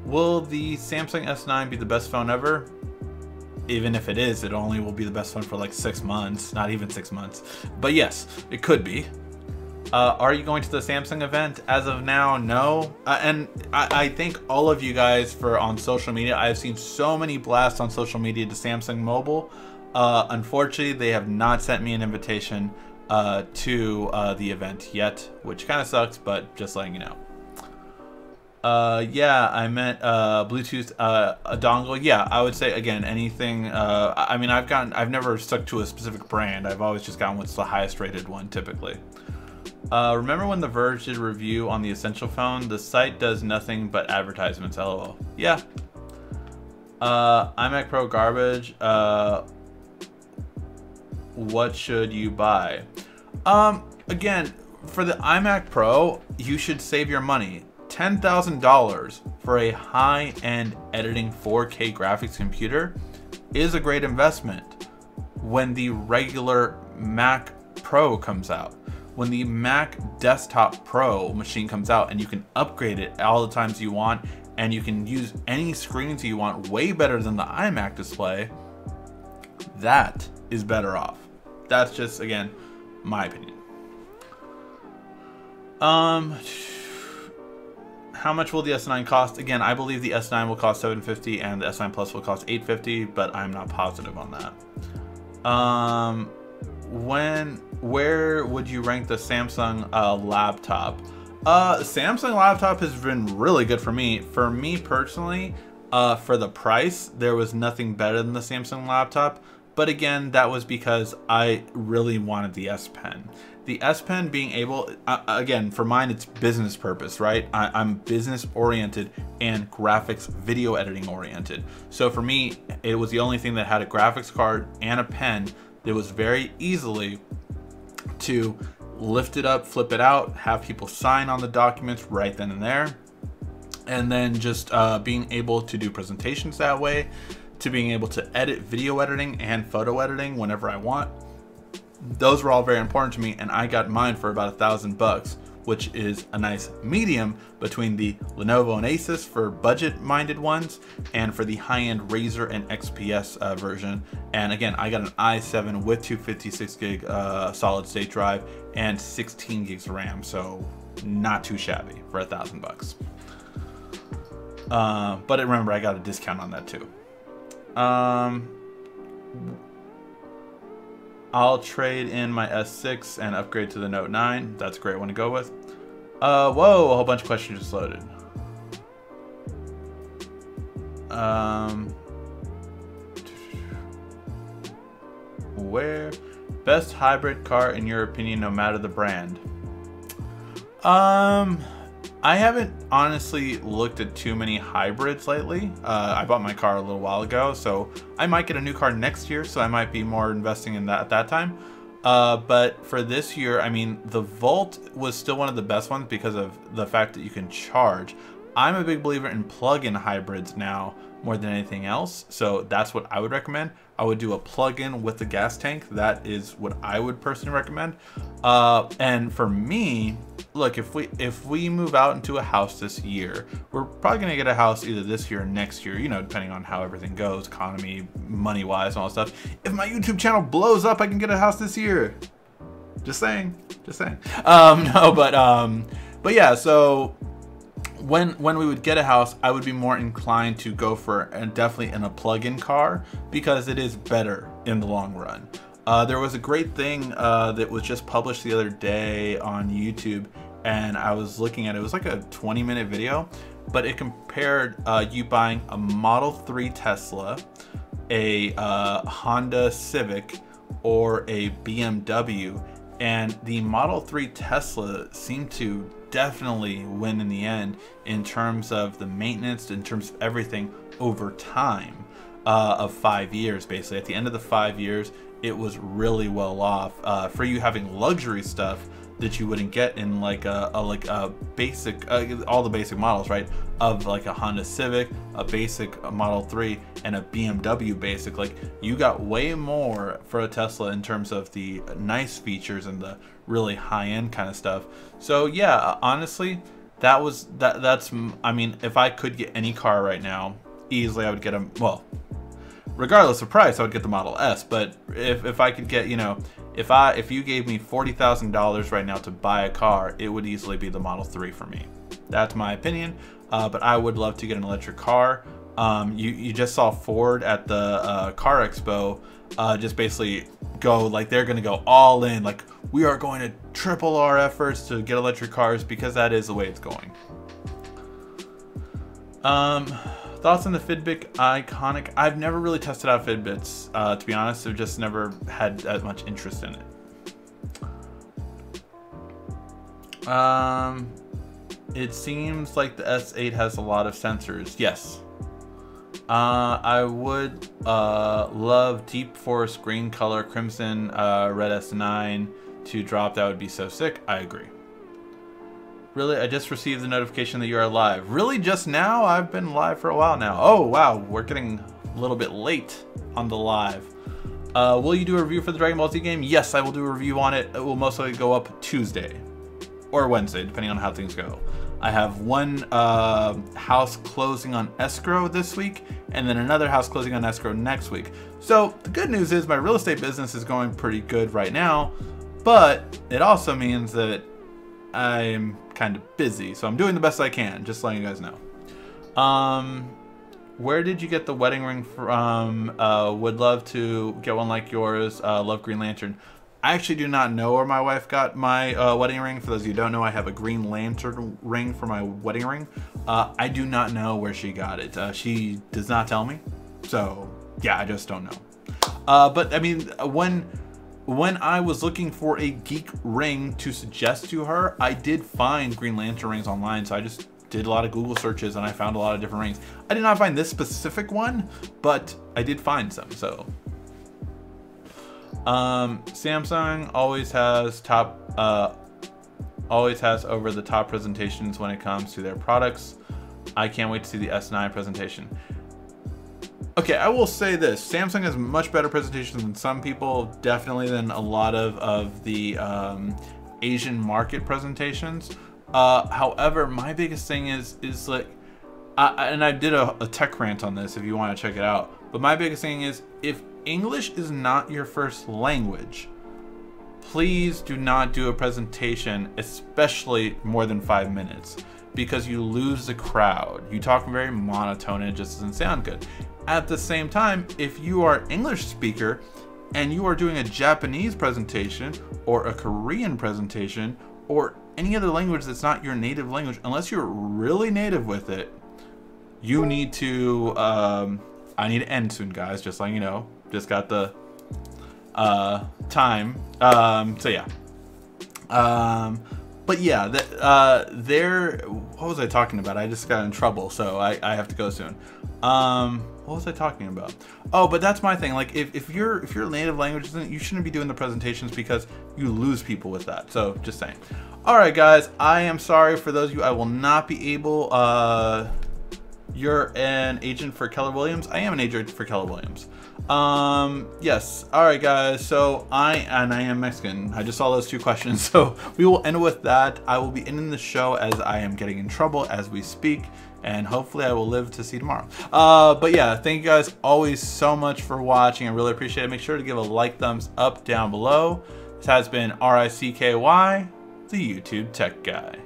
S1: Will the Samsung S9 be the best phone ever? Even if it is, it only will be the best phone for like 6 months, not even 6 months. But yes, it could be. Are you going to the Samsung event? As of now, no. And I thank all of you guys on social media. I've seen so many blasts on social media to Samsung Mobile. Unfortunately, they have not sent me an invitation. to the event yet, which kind of sucks, but just letting you know. Yeah, I meant Bluetooth a dongle. Yeah, I would say again anything. I mean, I've never stuck to a specific brand. I've always just gotten what's the highest rated one typically. Remember when The Verge did a review on the Essential phone? The site does nothing but advertisements. LOL. Yeah. iMac Pro garbage. What should you buy? Again, for the iMac Pro, you should save your money. $10,000 for a high-end editing 4K graphics computer is a great investment when the regular Mac Pro comes out. When the Mac Desktop Pro machine comes out and you can upgrade it all the times you want and you can use any screens you want way better than the iMac display, that is better off. That's just, again, my opinion. How much will the S9 cost? Again, I believe the S9 will cost $750 and the S9 Plus will cost $850, but I'm not positive on that. Where would you rank the Samsung laptop? Samsung laptop has been really good for me. For me personally, for the price, there was nothing better than the Samsung laptop. But again, that was because I really wanted the S Pen. The S Pen being able, again, for mine, it's business purpose, right? I'm business oriented and graphics video editing oriented. So for me, it was the only thing that had a graphics card and a pen that was very easily to lift it up, flip it out, have people sign on the documents right then and there. And then just being able to do presentations that way, to being able to edit video editing and photo editing whenever I want. Those were all very important to me, and I got mine for about $1,000, which is a nice medium between the Lenovo and Asus for budget-minded ones, and for the high-end Razer and XPS version. And again, I got an i7 with 256 gig solid state drive and 16 gigs RAM, so not too shabby for $1,000. But remember, I got a discount on that too. I'll trade in my S6 and upgrade to the Note 9. That's a great one to go with. Whoa, a whole bunch of questions just loaded. Where? Best hybrid car in your opinion, no matter the brand? I haven't honestly looked at too many hybrids lately. I bought my car a little while ago, so I might get a new car next year, so I might be more investing in that at that time. But for this year, I mean, the Volt was still one of the best ones because of the fact that you can charge. I'm a big believer in plug-in hybrids now more than anything else, so that's what I would recommend. I would do a plug-in with the gas tank. That is what I would personally recommend. And for me, look, if we move out into a house this year, we're probably gonna get a house either this year or next year, you know, depending on how everything goes, economy, money-wise, and all that stuff. If my YouTube channel blows up, I can get a house this year. Just saying, just saying. No, but yeah, so when we would get a house, I would be more inclined to go for definitely in a plug-in car because it is better in the long run. There was a great thing that was just published the other day on YouTube, and I was looking at it. It was like a 20-minute video, but it compared you buying a Model 3 Tesla, a Honda Civic, or a BMW, and the Model 3 Tesla seemed to definitely win in the end in terms of the maintenance, in terms of everything over time of 5 years. Basically, at the end of the 5 years, it was really well off for you having luxury stuff that you wouldn't get in like a basic all the basic models, right, of like a Honda Civic, a basic Model 3, and a BMW basic. Like, you got way more for a Tesla in terms of the nice features and the really high-end kind of stuff. So yeah, honestly, that's I mean, if I could get any car right now, easily I would get a, well, regardless of price, I would get the Model S. But if I could get, you know, if you gave me $40,000 right now to buy a car, it would easily be the Model 3 for me. That's my opinion. But I would love to get an electric car. You just saw Ford at the Car Expo just basically go like they're gonna go all in, like we are going to triple our efforts to get electric cars because that is the way it's going. Thoughts on the Fitbit Iconic? I've never really tested out Fitbits, to be honest. I've just never had that much interest in it. It seems like the S8 has a lot of sensors. Yes. I would love Deep Forest Green Color Crimson Red S9 to drop. That would be so sick. I agree. Really, I just received the notification that you are live. Really, just now? I've been live for a while now. Oh, wow. We're getting a little bit late on the live. Will you do a review for the Dragon Ball Z game? Yes, I will do a review on it. It will most likely go up Tuesday or Wednesday, depending on how things go. I have one house closing on escrow this week, and then another house closing on escrow next week. So the good news is my real estate business is going pretty good right now, but it also means that I'm kind of busy. So I'm doing the best I can, just letting you guys know. Where did you get the wedding ring from? Would love to get one like yours. Love Green Lantern. I actually do not know where my wife got my wedding ring. For those of you who don't know, I have a Green Lantern ring for my wedding ring. I do not know where she got it. She does not tell me. So yeah, I just don't know. But I mean, when I was looking for a geek ring to suggest to her, I did find Green Lantern rings online. So I just did a lot of Google searches and I found a lot of different rings. I did not find this specific one, but I did find some. So Samsung always has over the top presentations when it comes to their products. I can't wait to see the S9 presentation. Okay, I will say this. Samsung has much better presentations than some people, definitely than a lot of the Asian market presentations. However, my biggest thing is like, and I did a tech rant on this if you want to check it out, but my biggest thing is if English is not your first language, please do not do a presentation, especially more than 5 minutes, because you lose the crowd. You talk very monotone and it just doesn't sound good. At the same time, if you are an English speaker and you are doing a Japanese presentation or a Korean presentation or any other language that's not your native language, unless you're really native with it, you need to, I need to end soon, guys, just letting you know. Just got the time. So yeah. But yeah, what was I talking about? I just got in trouble, so I have to go soon. What was I talking about? Oh, but that's my thing. Like if your native language isn't, you shouldn't be doing the presentations because you lose people with that. So just saying. All right, guys, I am sorry for those of you I will not be able. You're an agent for Keller Williams. I am an agent for Keller Williams. Yes. All right, guys. So I am Mexican. I just saw those two questions. So we will end with that. I will be ending the show as I am getting in trouble as we speak, and hopefully I will live to see tomorrow. But yeah, thank you guys always so much for watching. I really appreciate it. Make sure to give a like, thumbs up down below. This has been RICKY, the YouTube Tech Guy.